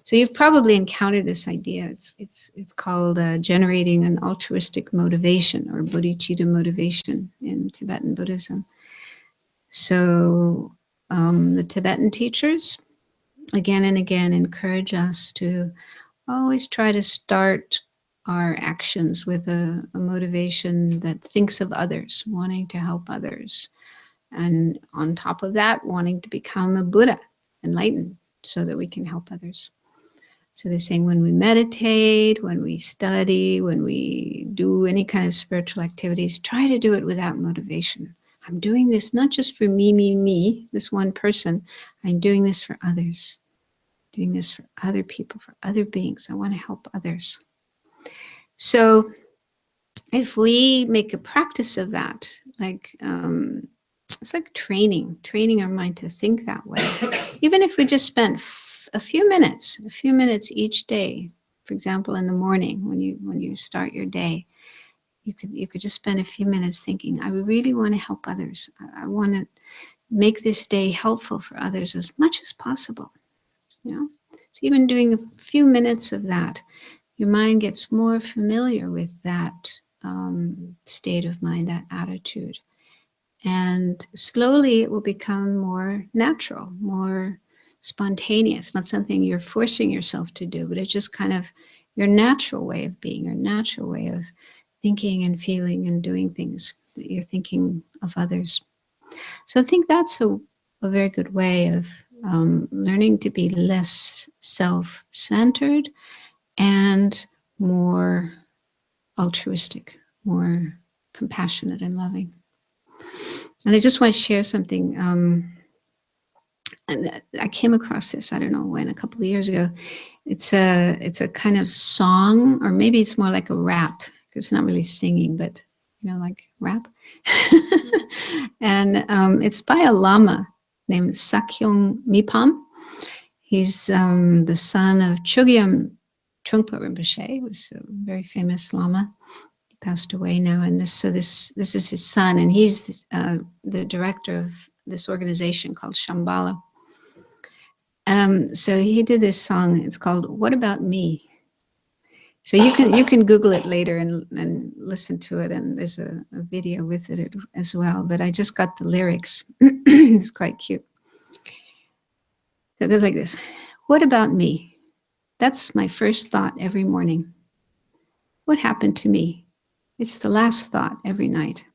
So you've probably encountered this idea. It's called generating an altruistic motivation, or bodhicitta motivation in Tibetan Buddhism. So the Tibetan teachers, again and again, encourage us to always try to start our actions with a motivation that thinks of others, wanting to help others. And on top of that, wanting to become a Buddha, enlightened, so that we can help others. So they're saying when we meditate, when we study, when we do any kind of spiritual activities, try to do it without motivation. I'm doing this not just for me, this one person. I'm doing this for others. Doing this for other people, for other beings. I want to help others. So if we make a practice of that, like it's like training our mind to think that way. Even if we just spent a few minutes each day, for example, in the morning when you start your day, you could just spend a few minutes thinking, I really want to help others. I want to make this day helpful for others as much as possible. You know, so even doing a few minutes of that, your mind gets more familiar with that state of mind, that attitude. And slowly it will become more natural, more spontaneous, not something you're forcing yourself to do, but it's just kind of your natural way of being, your natural way of thinking and feeling and doing things, that you're thinking of others. So I think that's a very good way of learning to be less self-centered and more altruistic, more compassionate and loving. And I just want to share something. And I came across this, I don't know when, a couple of years ago. It's a kind of song, or maybe it's more like a rap, because it's not really singing, but like rap. And it's by a lama named Sakyong Mipam. He's the son of Chogyam Trungpa Rinpoche, who was a very famous lama. He passed away now, and this is his son, and he's the director of this organization called Shambhala. So he did this song. It's called "What About Me." So you can Google it later and listen to it, and there's a video with it as well. But I just got the lyrics. It's quite cute. So it goes like this: What about me? That's my first thought every morning. What happened to me? It's the last thought every night.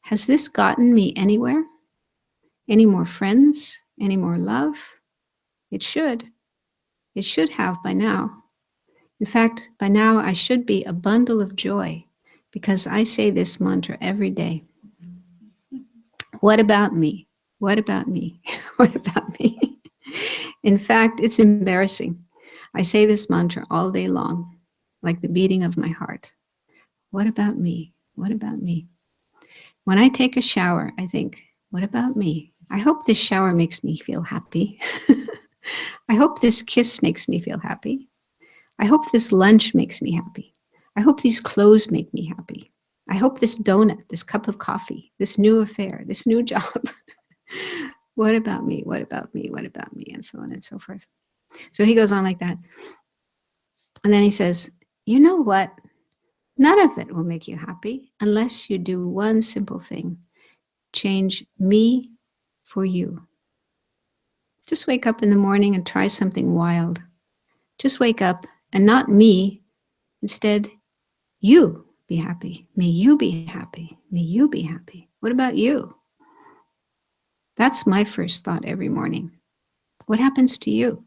Has this gotten me anywhere? Any more friends? Any more love? It should. It should have by now. In fact, by now I should be a bundle of joy because I say this mantra every day. What about me? What about me? What about me? In fact, it's embarrassing. I say this mantra all day long, like the beating of my heart. What about me? What about me? When I take a shower, I think, what about me? I hope this shower makes me feel happy. I hope this kiss makes me feel happy. I hope this lunch makes me happy. I hope these clothes make me happy. I hope this donut, this cup of coffee, this new affair, this new job. What about me? What about me? What about me? And so on and so forth. So he goes on like that. And then he says, you know what? None of it will make you happy unless you do one simple thing. Change me for you. Just wake up in the morning and try something wild. Just wake up and not me. Instead, you be happy. May you be happy. May you be happy. What about you? That's my first thought every morning. What happens to you?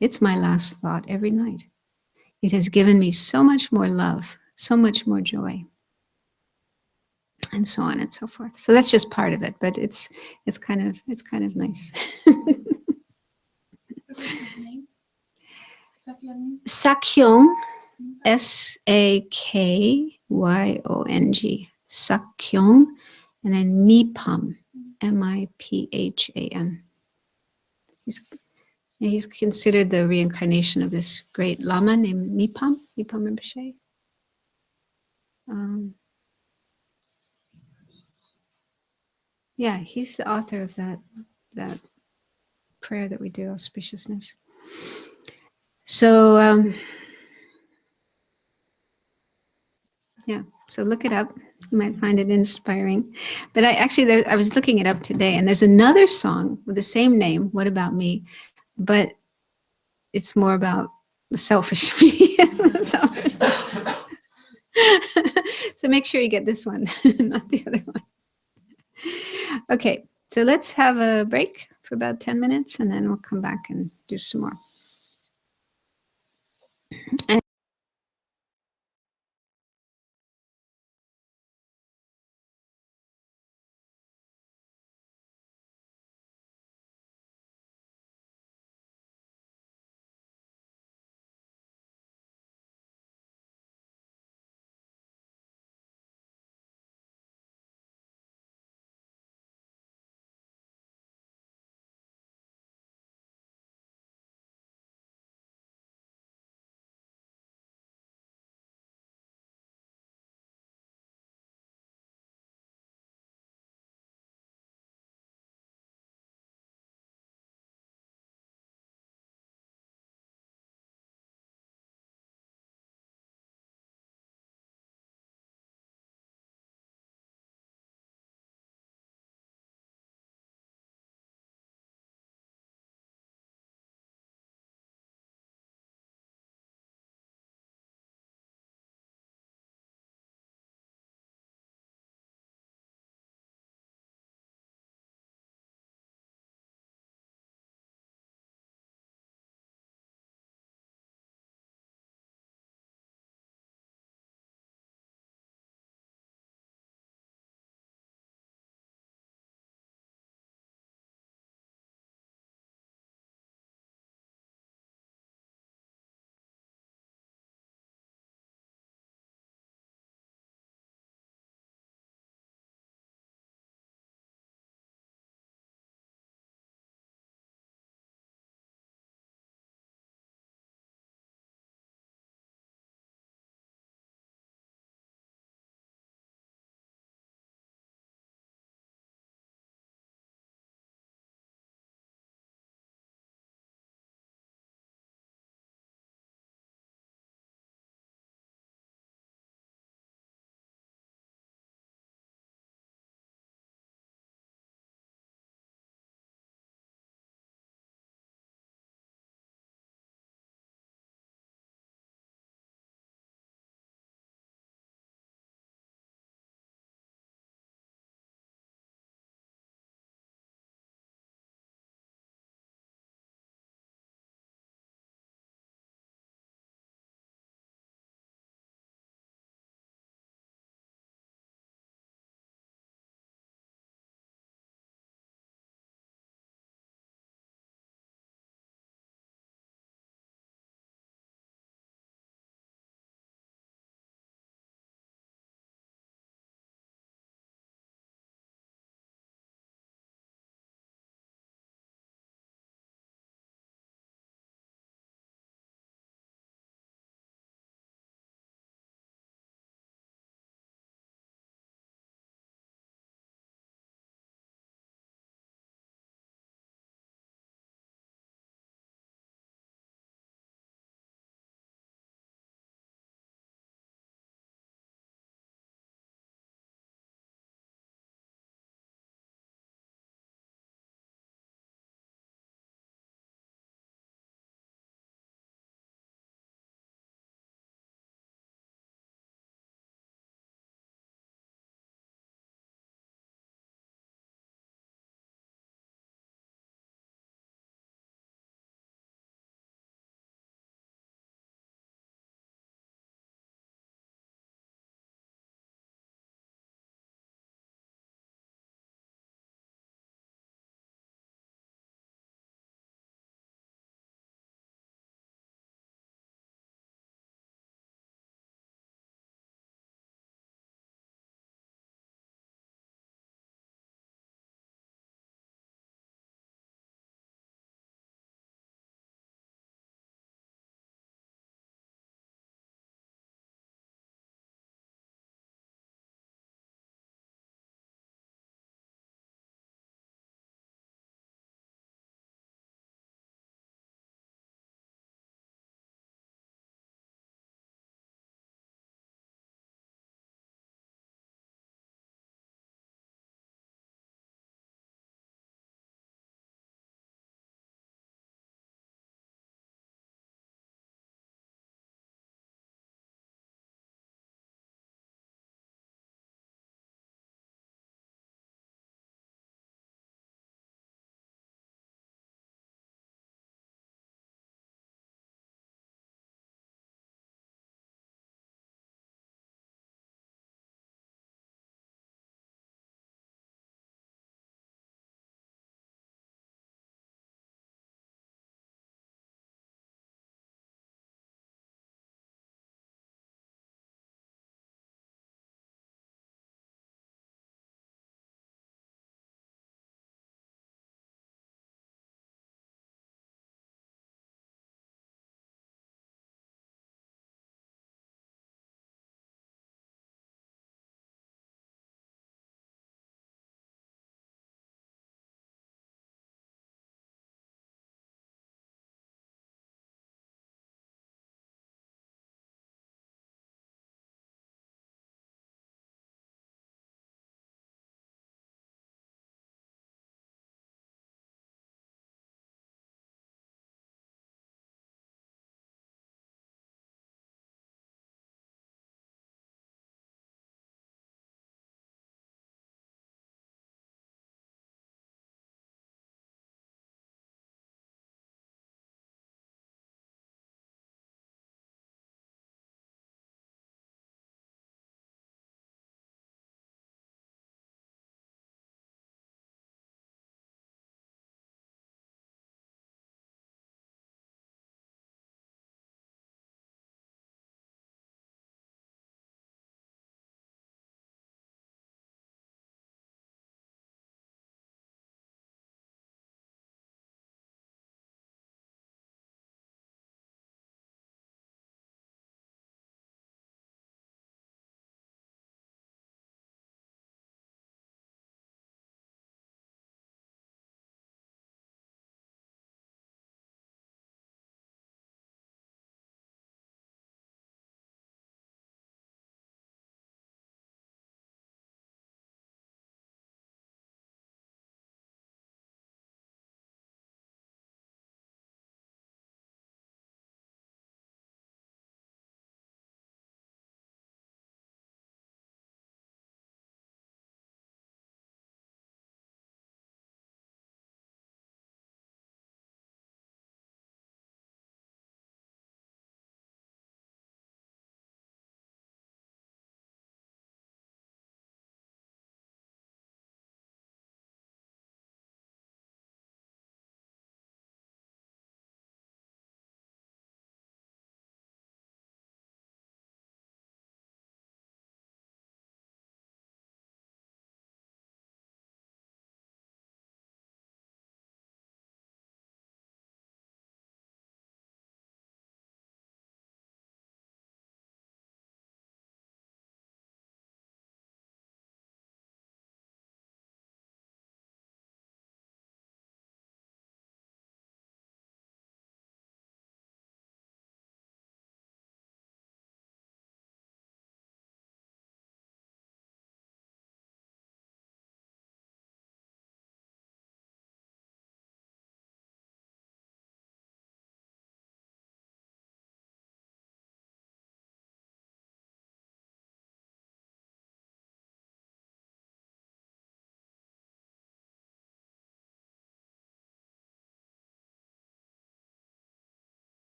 It's my last thought every night. It has given me so much more love, so much more joy, and so on and so forth. So that's just part of it, but it's kind of nice. What's his name? Sakyong, Sakyong, Sakyong, and then Mipam, Mipham. He's considered the reincarnation of this great lama named Mipam Rinpoche. Yeah, he's the author of that prayer that we do, auspiciousness. So yeah, so look it up. You might find it inspiring. But I was looking it up today, and there's another song with the same name, What About Me? But it's more about the selfish me. So make sure you get this one, not the other one. Okay, so let's have a break for about 10 minutes, and then we'll come back and do some more.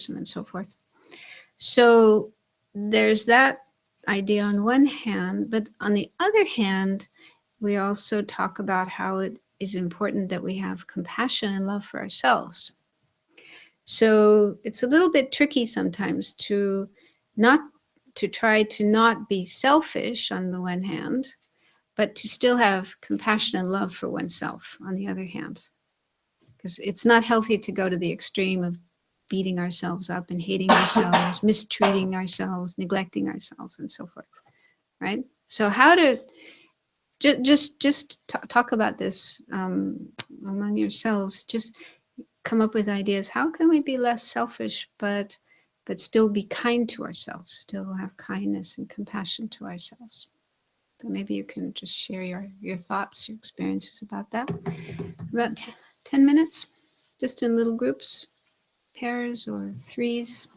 and so forth. So there's that idea on one hand, but on the other hand, we also talk about how it is important that we have compassion and love for ourselves. So it's a little bit tricky sometimes to try to not be selfish on the one hand, but to still have compassion and love for oneself on the other hand. Because it's not healthy to go to the extreme of beating ourselves up and hating ourselves, mistreating ourselves, neglecting ourselves, and so forth, right? So how to just talk about this among yourselves. Just come up with ideas. How can we be less selfish, but still be kind to ourselves, still have kindness and compassion to ourselves? So maybe you can just share your thoughts, your experiences about that. About 10 minutes, just in little groups, pairs or threes.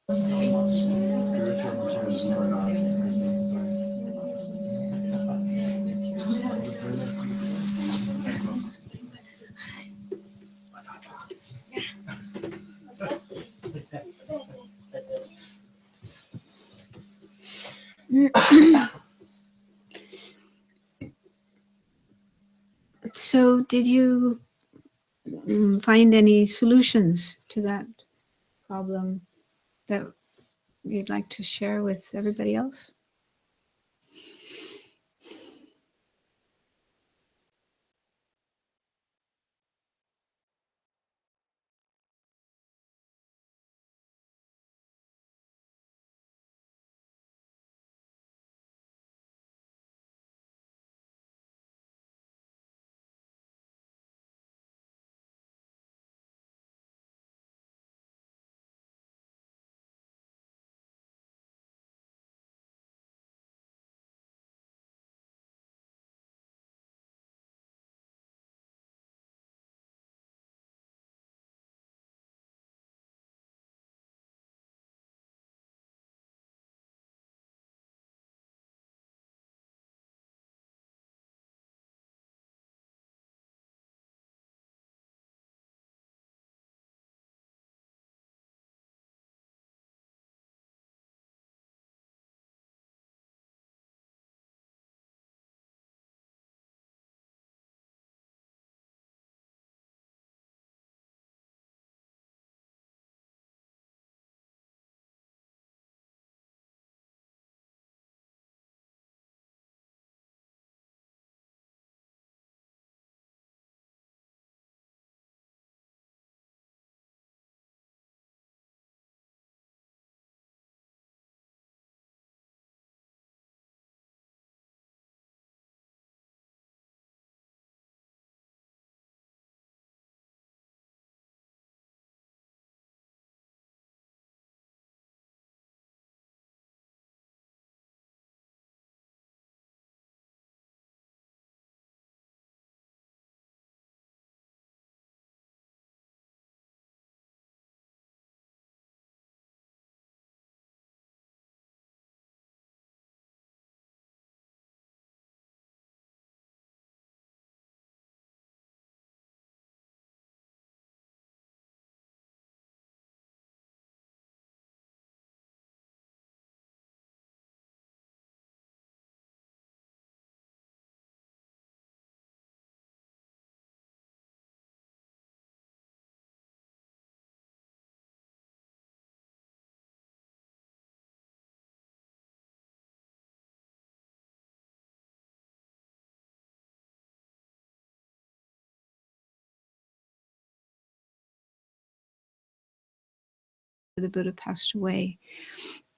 So, did you find any solutions to that problem that you'd like to share with everybody else? The Buddha passed away.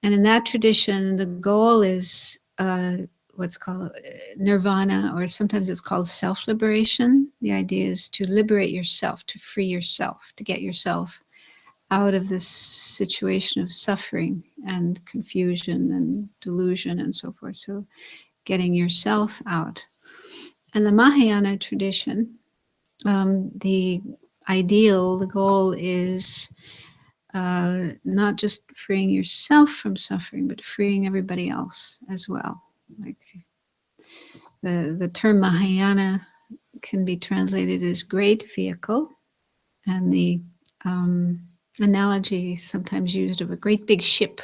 And in that tradition, the goal is what's called nirvana, or sometimes it's called self-liberation. The idea is to liberate yourself, to free yourself, to get yourself out of this situation of suffering and confusion and delusion and so forth. So getting yourself out. And the Mahayana tradition, the ideal, the goal is not just freeing yourself from suffering, but freeing everybody else as well. Like the term Mahayana can be translated as great vehicle, and the analogy sometimes used of a great big ship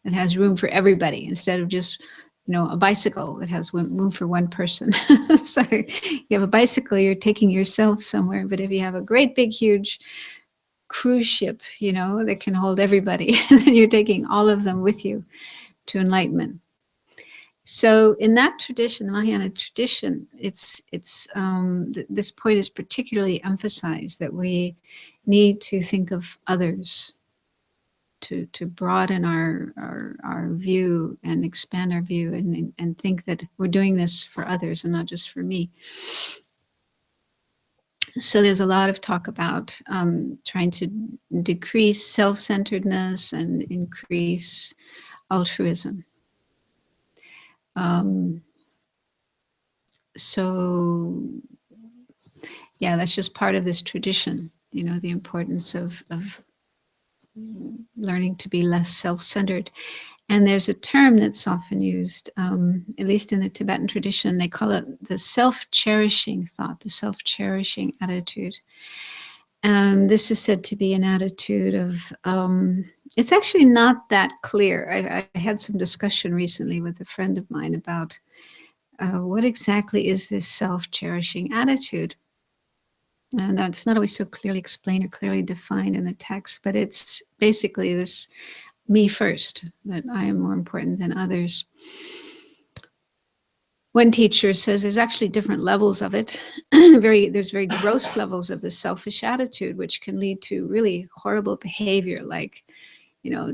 that has room for everybody instead of just a bicycle that has room for one person. So you have a bicycle, you're taking yourself somewhere, but if you have a great big huge cruise ship, that can hold everybody, and then you're taking all of them with you to enlightenment. So in that tradition, the Mahayana tradition, this point is particularly emphasized, that we need to think of others, to broaden our view and expand our view, and think that we're doing this for others and not just for me. So there's a lot of talk about trying to decrease self-centeredness and increase altruism. So yeah, that's just part of this tradition, the importance of learning to be less self-centered. And there's a term that's often used, at least in the Tibetan tradition, they call it the self-cherishing thought, the self-cherishing attitude. This is said to be an attitude of, it's actually not that clear. I had some discussion recently with a friend of mine about what exactly is this self-cherishing attitude. And that's not always so clearly explained or clearly defined in the text, but it's basically this me first, that I am more important than others. One teacher says there's actually different levels of it. There's very gross levels of the selfish attitude, which can lead to really horrible behavior, like,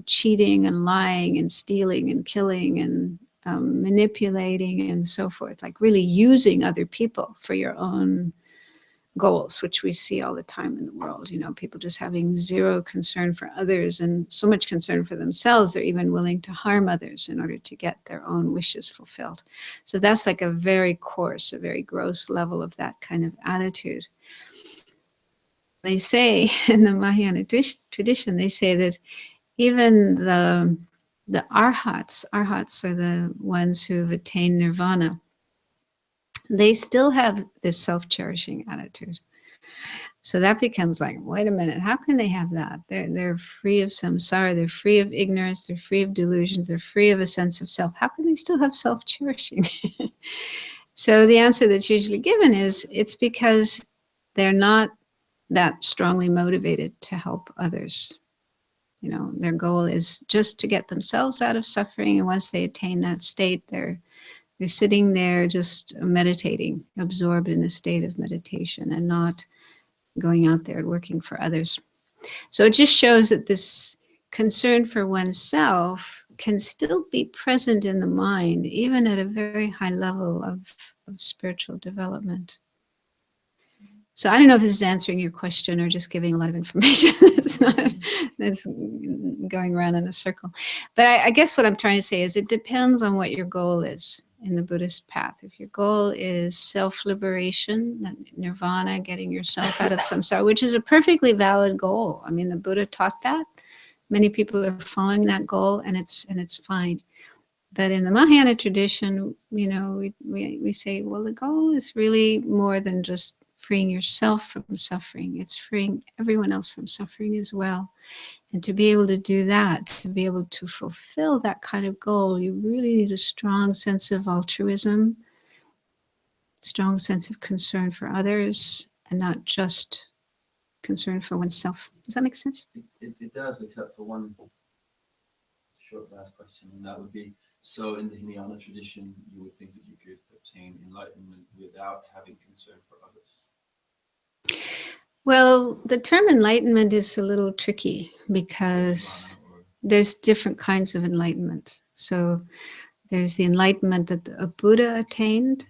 cheating and lying and stealing and killing and manipulating and so forth, like really using other people for your own goals, which we see all the time in the world. People just having zero concern for others and so much concern for themselves, they're even willing to harm others in order to get their own wishes fulfilled. So that's like a very coarse, a very gross level of that kind of attitude. They say in the Mahayana tradition, they say that even the arhats are the ones who've attained nirvana. They still have this self-cherishing attitude. So that becomes like, wait a minute, how can they have that? They're free of samsara, they're free of ignorance, they're free of delusions, they're free of a sense of self. How can they still have self-cherishing? So the answer that's usually given is, it's because they're not that strongly motivated to help others. Their goal is just to get themselves out of suffering. And once they attain that state, they're sitting there just meditating, absorbed in a state of meditation and not going out there and working for others. So it just shows that this concern for oneself can still be present in the mind, even at a very high level of spiritual development. So I don't know if this is answering your question or just giving a lot of information that's going around in a circle. But I guess what I'm trying to say is it depends on what your goal is in the Buddhist path. If your goal is self-liberation, nirvana, getting yourself out of samsara, which is a perfectly valid goal. I mean, the Buddha taught that. Many people are following that goal, and it's fine. But in the Mahayana tradition, we say, well, the goal is really more than just freeing yourself from suffering. It's freeing everyone else from suffering as well. And to be able to do that, to be able to fulfill that kind of goal, you really need a strong sense of altruism, strong sense of concern for others, and not just concern for oneself. Does that make sense? It does, except for one short last question, and that would be, so in the Hinayana tradition, you would think that you could obtain enlightenment without having concern for others? Well, the term enlightenment is a little tricky because there's different kinds of enlightenment. So there's the enlightenment that a Buddha attained,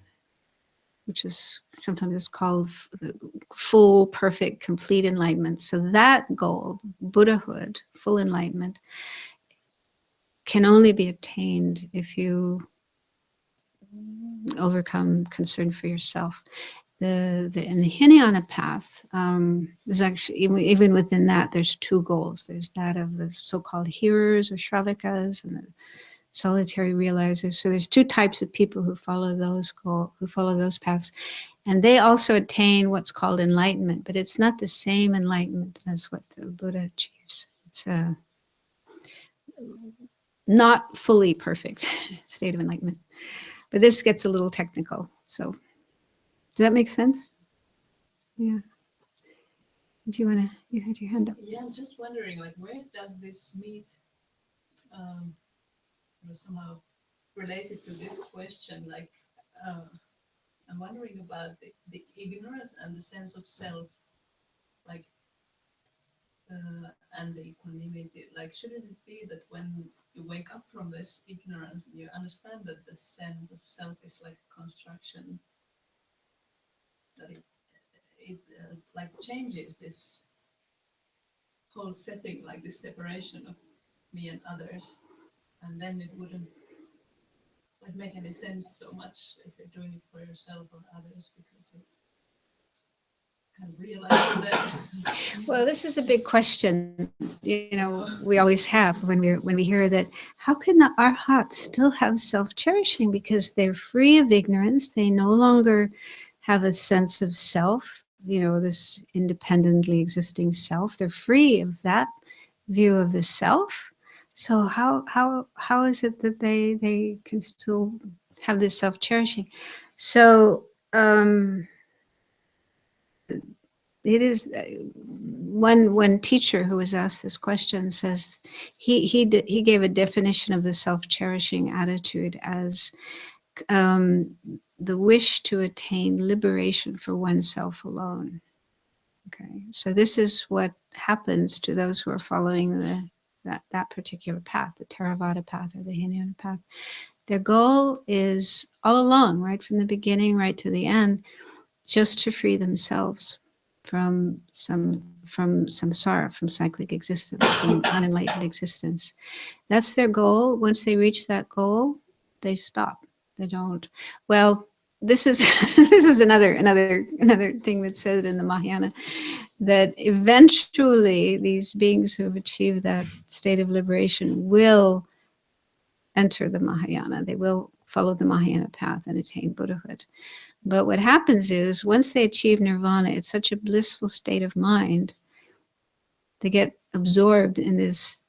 which is sometimes called full, perfect, complete enlightenment. So that goal, Buddhahood, full enlightenment, can only be attained if you overcome concern for yourself. In the Hinayana path, there's actually, even within that, there's two goals. There's that of the so-called hearers or Shravakas and the solitary realizers. So there's two types of people who follow those paths. And they also attain what's called enlightenment, but it's not the same enlightenment as what the Buddha achieves. It's a not fully perfect state of enlightenment. But this gets a little technical. So does that make sense? Yeah. Do you want to, you had your hand up? Yeah, I'm just wondering, like, where does this meet, somehow related to this question? Like, I'm wondering about the ignorance and the sense of self, like, and the equanimity. Like, shouldn't it be that when you wake up from this ignorance, you understand that the sense of self is like construction, that it like changes this whole setting, like this separation of me and others, and then it wouldn't like make any sense so much if you're doing it for yourself or others, because it can realize that. Well, this is a big question, we always have when we hear that. How can the arhats still have self-cherishing? Because they're free of ignorance. They no longer have a sense of self, this independently existing self. They're free of that view of the self. So how is it that they can still have this self-cherishing? So it is one teacher who was asked this question says he gave a definition of the self-cherishing attitude as the wish to attain liberation for oneself alone. Okay, so this is what happens to those who are following that particular path, the Theravada path or the Hinayana path. Their goal is all along, right from the beginning, right to the end, just to free themselves from samsara, from cyclic existence, from unenlightened existence. That's their goal. Once they reach that goal, they stop. They don't. Well, this is another thing that's said in the Mahayana, that eventually these beings who have achieved that state of liberation will enter the Mahayana. They will follow the Mahayana path and attain Buddhahood. But what happens is, once they achieve nirvana, it's such a blissful state of mind. They get absorbed in this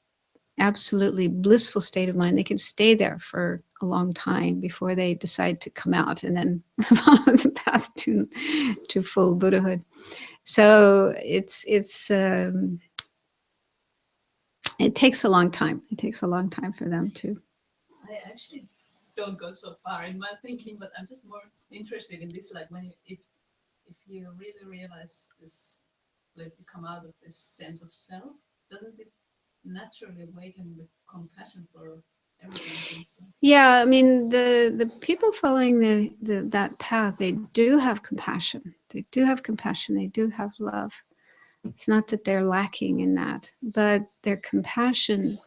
absolutely blissful state of mind. They can stay there for a long time before they decide to come out and then follow the path to full Buddhahood. So it takes a long time. It takes a long time for them to. I actually don't go so far in my thinking, but I'm just more interested in this, like if you really realize this, like you come out of this sense of self, doesn't it naturally awaken with compassion for everything? Yeah, I mean the people following that path, they do have compassion. They do have compassion. They do have love. It's not that they're lacking in that, but their compassion,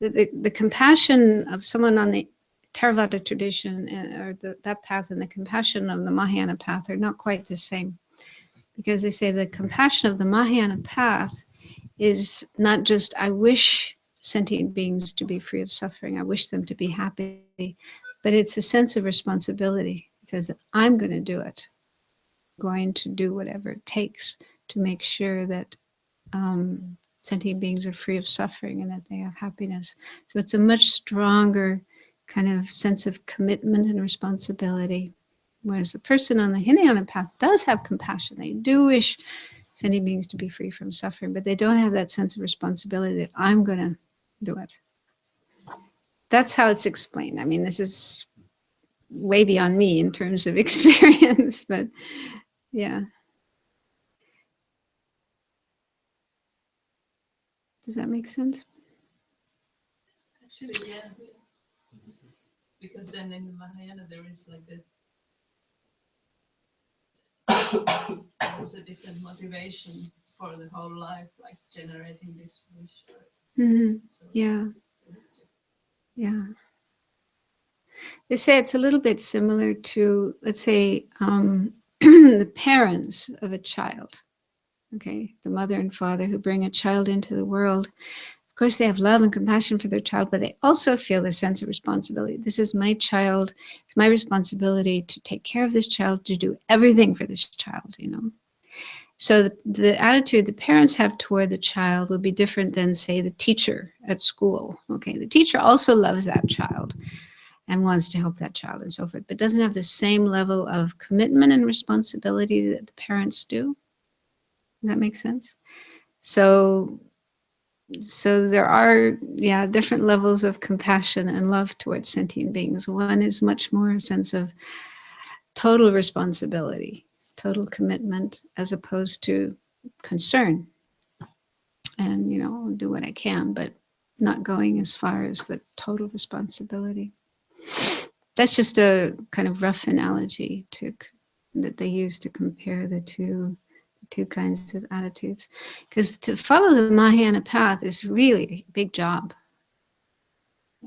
the compassion of someone on the Theravada tradition or that path and the compassion of the Mahayana path are not quite the same, because they say the compassion of the Mahayana path is not just, I wish sentient beings to be free of suffering, I wish them to be happy, but it's a sense of responsibility. It says that I'm going to do it. I'm going to do whatever it takes to make sure that sentient beings are free of suffering and that they have happiness. So it's a much stronger kind of sense of commitment and responsibility. Whereas the person on the Hinayana path does have compassion. They do wish sentient beings to be free from suffering, but they don't have that sense of responsibility that I'm going to do it. That's how it's explained. I mean, this is way beyond me in terms of experience, but yeah. Does that make sense? Actually, yeah. Because then in the Mahayana there is like there's a different motivation for the whole life, like generating this wish. Mm-hmm. So, yeah. They say it's a little bit similar to, let's say, the parents of a child. Okay, the mother and father who bring a child into the world. Of course, they have love and compassion for their child, but they also feel this sense of responsibility. This is my child. It's my responsibility to take care of this child, to do everything for this child, So the attitude the parents have toward the child would be different than, say, the teacher at school. Okay, the teacher also loves that child and wants to help that child and so forth, but doesn't have the same level of commitment and responsibility that the parents do. Does that make sense? So there are, different levels of compassion and love towards sentient beings. One is much more a sense of total responsibility, total commitment, as opposed to concern. And, do what I can, but not going as far as the total responsibility. That's just a kind of rough analogy that they use to compare the two kinds of attitudes. Because to follow the Mahayana path is really a big job.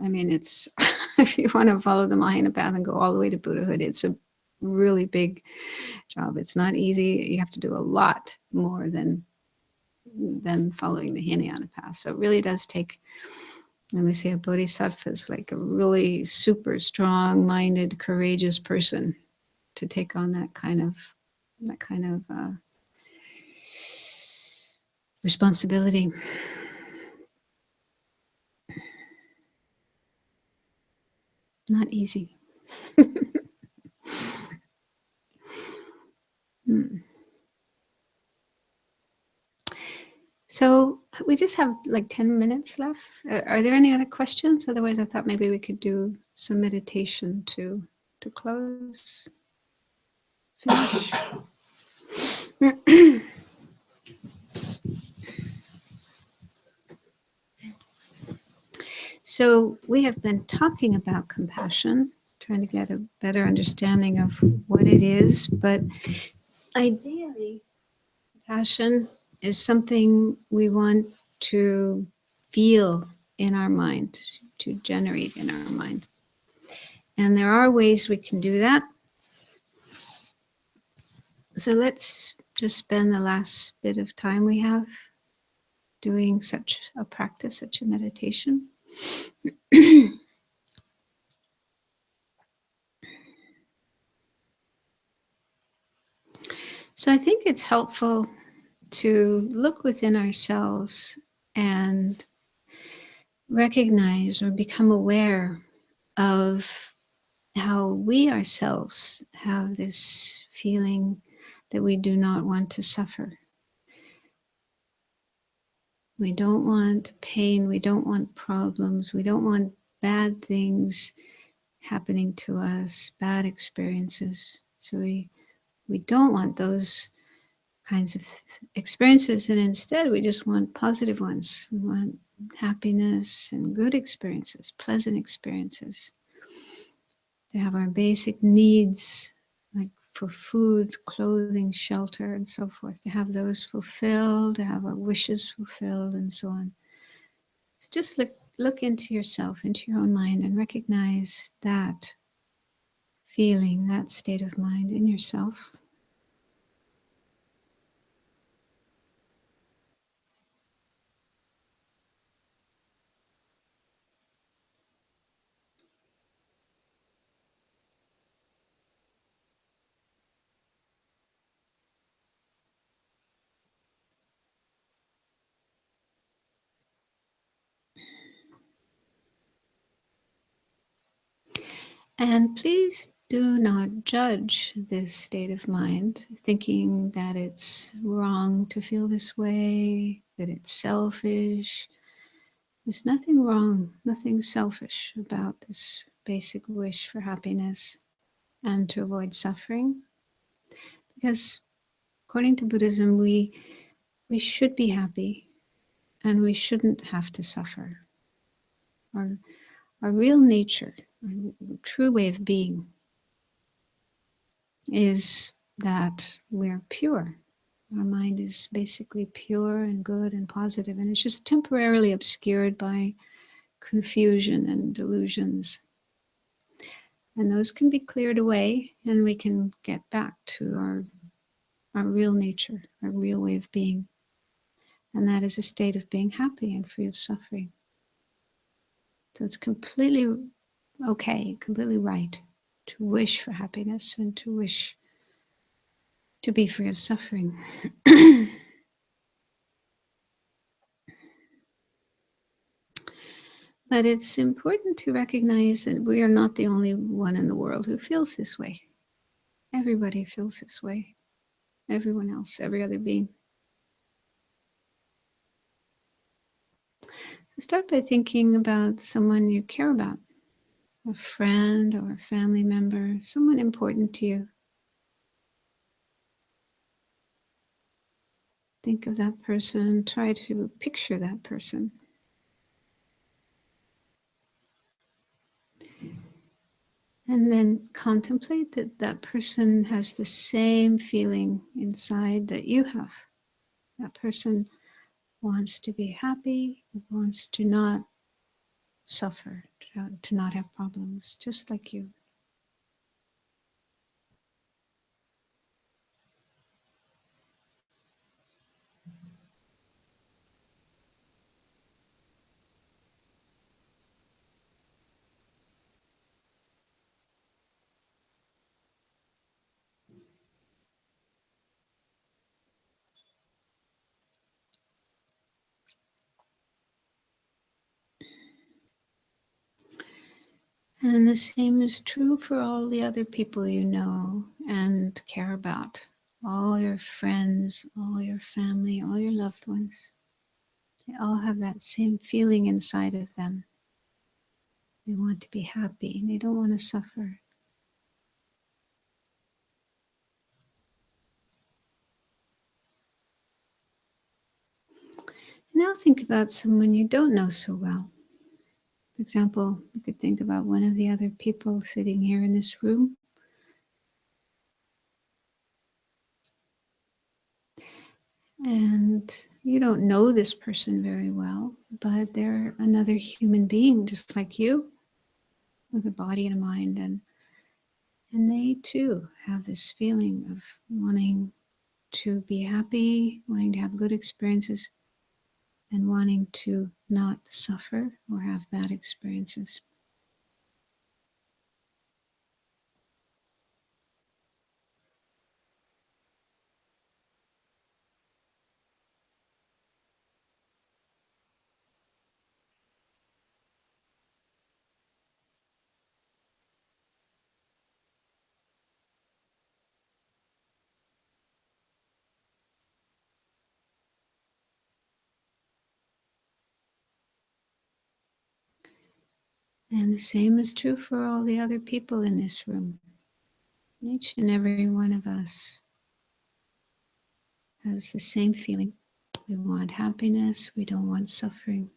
I mean, it's if you want to follow the Mahayana path and go all the way to Buddhahood, it's a really big job. It's not easy. You have to do a lot more than following the Hinayana path. So it really does take, and they say a bodhisattva is like a really super strong-minded, courageous person to take on that kind of responsibility. Not easy. So we just have like 10 minutes left. Are there any other questions? Otherwise, I thought maybe we could do some meditation to close. Finish. So we have been talking about compassion, trying to get a better understanding of what it is, but ideally, compassion is something we want to feel in our mind, to generate in our mind. And there are ways we can do that. So let's just spend the last bit of time we have doing such a practice, such a meditation. So I think it's helpful to look within ourselves and recognize or become aware of how we ourselves have this feeling that we do not want to suffer. We don't want pain, we don't want problems, we don't want bad things happening to us, bad experiences. So we don't want those kinds of experiences, and instead we just want positive ones. We want happiness and good experiences, pleasant experiences. To have our basic needs, like for food, clothing, shelter, and so forth, to have those fulfilled, to have our wishes fulfilled, and so on. So just look into yourself, into your own mind, and recognize that feeling, that state of mind in yourself. And please do not judge this state of mind, thinking that it's wrong to feel this way, that it's selfish. There's nothing wrong, nothing selfish about this basic wish for happiness and to avoid suffering. Because according to Buddhism, we should be happy and we shouldn't have to suffer. Our real nature, our true way of being is that we're pure. Our mind is basically pure and good and positive, and it's just temporarily obscured by confusion and delusions. And those can be cleared away, and we can get back to our real nature, our real way of being. And that is a state of being happy and free of suffering. So it's completely okay, completely right to wish for happiness and to wish to be free of suffering. But it's important to recognize that we are not the only one in the world who feels this way. Everybody feels this way. Everyone else, every other being. So start by thinking about someone you care about, a friend or a family member, someone important to you. Think of that person, try to picture that person. And then contemplate that that person has the same feeling inside that you have. That person wants to be happy, wants to not suffer, to not have problems, just like you. And the same is true for all the other people you know and care about. All your friends, all your family, all your loved ones. They all have that same feeling inside of them. They want to be happy. They don't want to suffer. Now think about someone you don't know so well. For example, you could think about one of the other people sitting here in this room. And you don't know this person very well, but they're another human being just like you, with a body and a mind. And they too have this feeling of wanting to be happy, wanting to have good experiences, and wanting to not suffer or have bad experiences. And the same is true for all the other people in this room. Each and every one of us has the same feeling. We want happiness, we don't want suffering.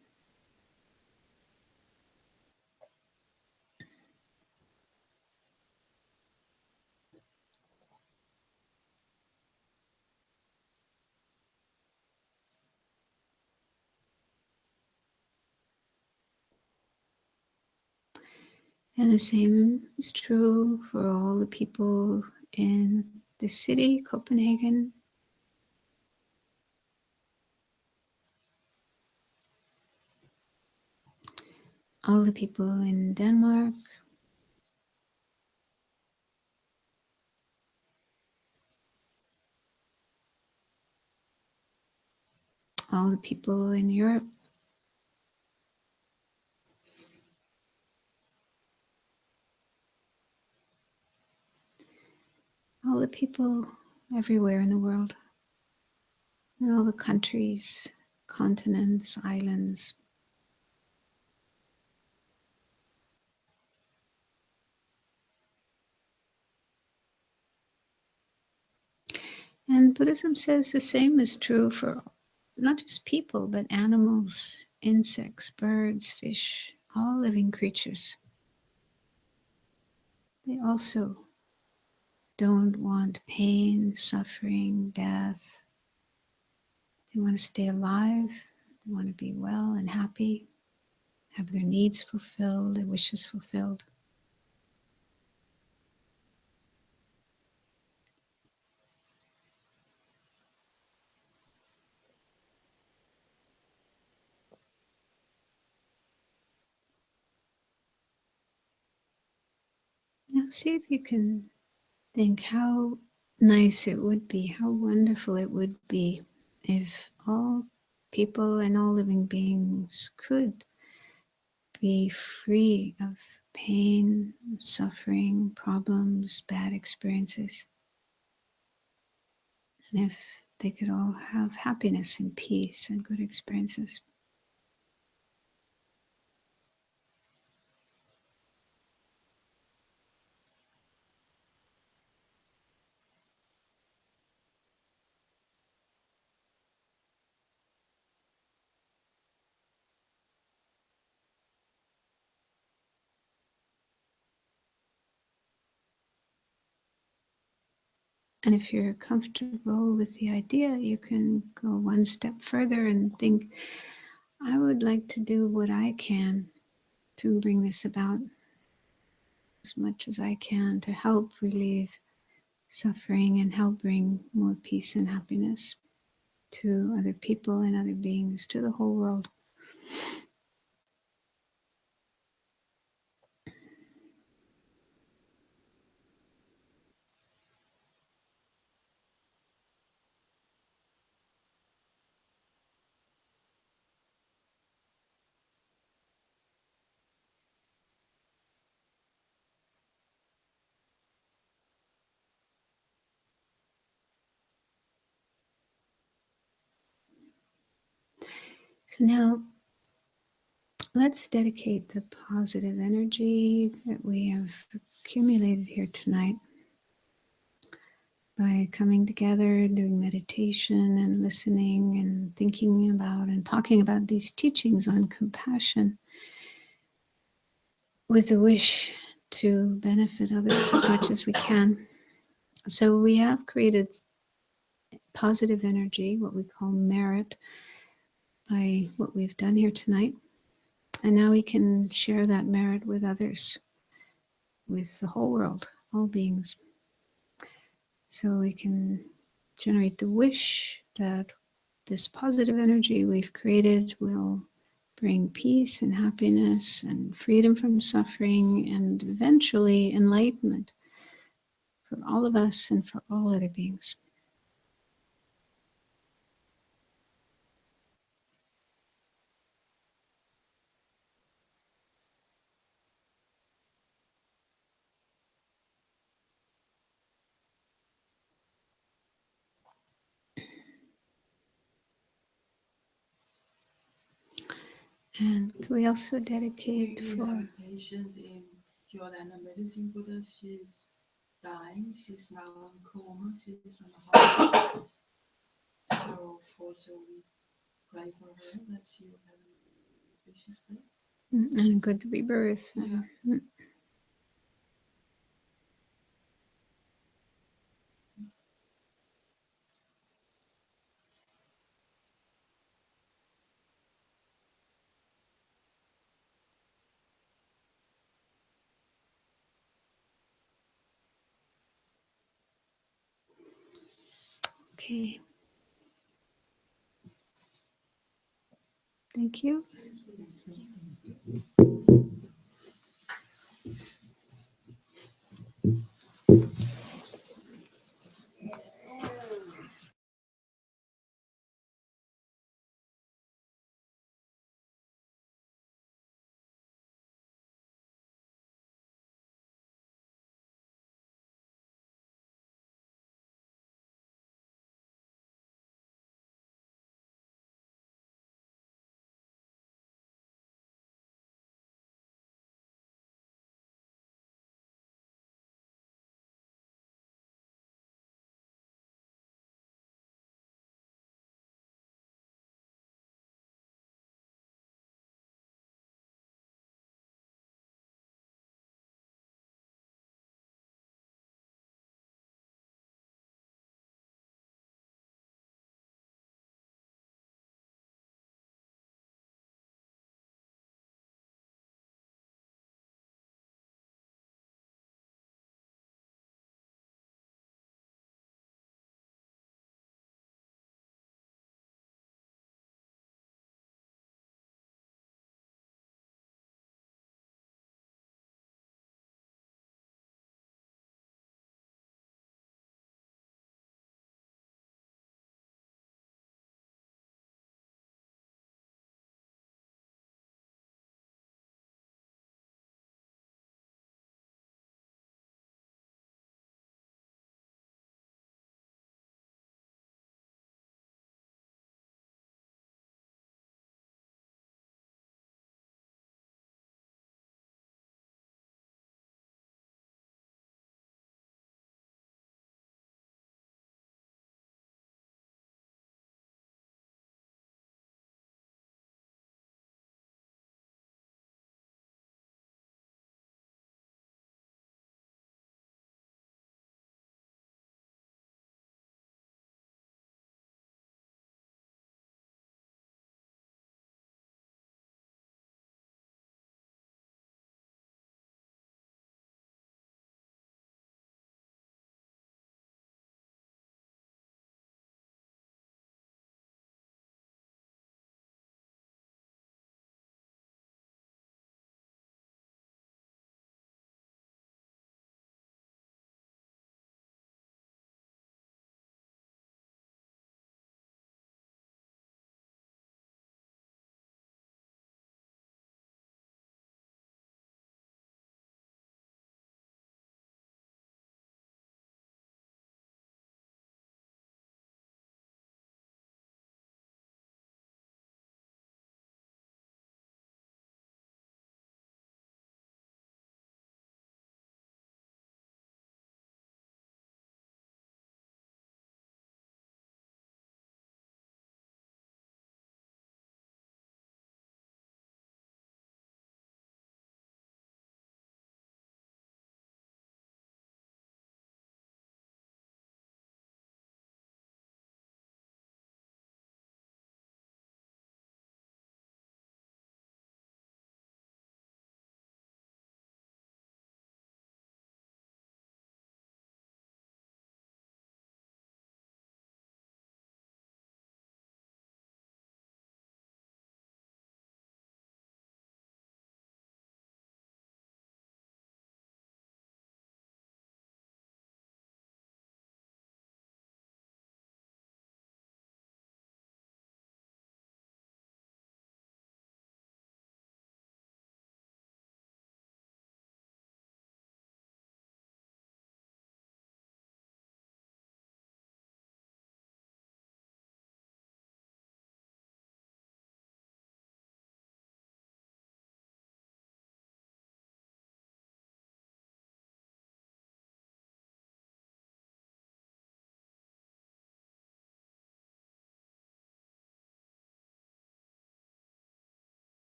And the same is true for all the people in the city, Copenhagen, all the people in Denmark, all the people in Europe, all the people everywhere in the world, in all the countries, continents, islands. And Buddhism says the same is true for not just people, but animals, insects, birds, fish, all living creatures. They also don't want pain, suffering, death. They want to stay alive. They want to be well and happy, have their needs fulfilled, their wishes fulfilled. Now see if you can think how nice it would be, how wonderful it would be if all people and all living beings could be free of pain, suffering, problems, bad experiences. And if they could all have happiness and peace and good experiences. And if you're comfortable with the idea, you can go one step further and think, I would like to do what I can to bring this about as much as I can to help relieve suffering and help bring more peace and happiness to other people and other beings, to the whole world. So now let's dedicate the positive energy that we have accumulated here tonight by coming together, doing meditation and listening and thinking about and talking about these teachings on compassion with the wish to benefit others as much as we can. So we have created positive energy, what we call merit, by what we've done here tonight. And now we can share that merit with others, with the whole world, all beings. So we can generate the wish that this positive energy we've created will bring peace and happiness and freedom from suffering and eventually enlightenment for all of us and for all other beings. And can we also dedicate We for... have a patient in Jordana Medicine Buddha. She's dying. She's now in coma. She's on the hospital. So also we pray for her that she will have an auspicious day. and good rebirth. Yeah. Okay. Thank you.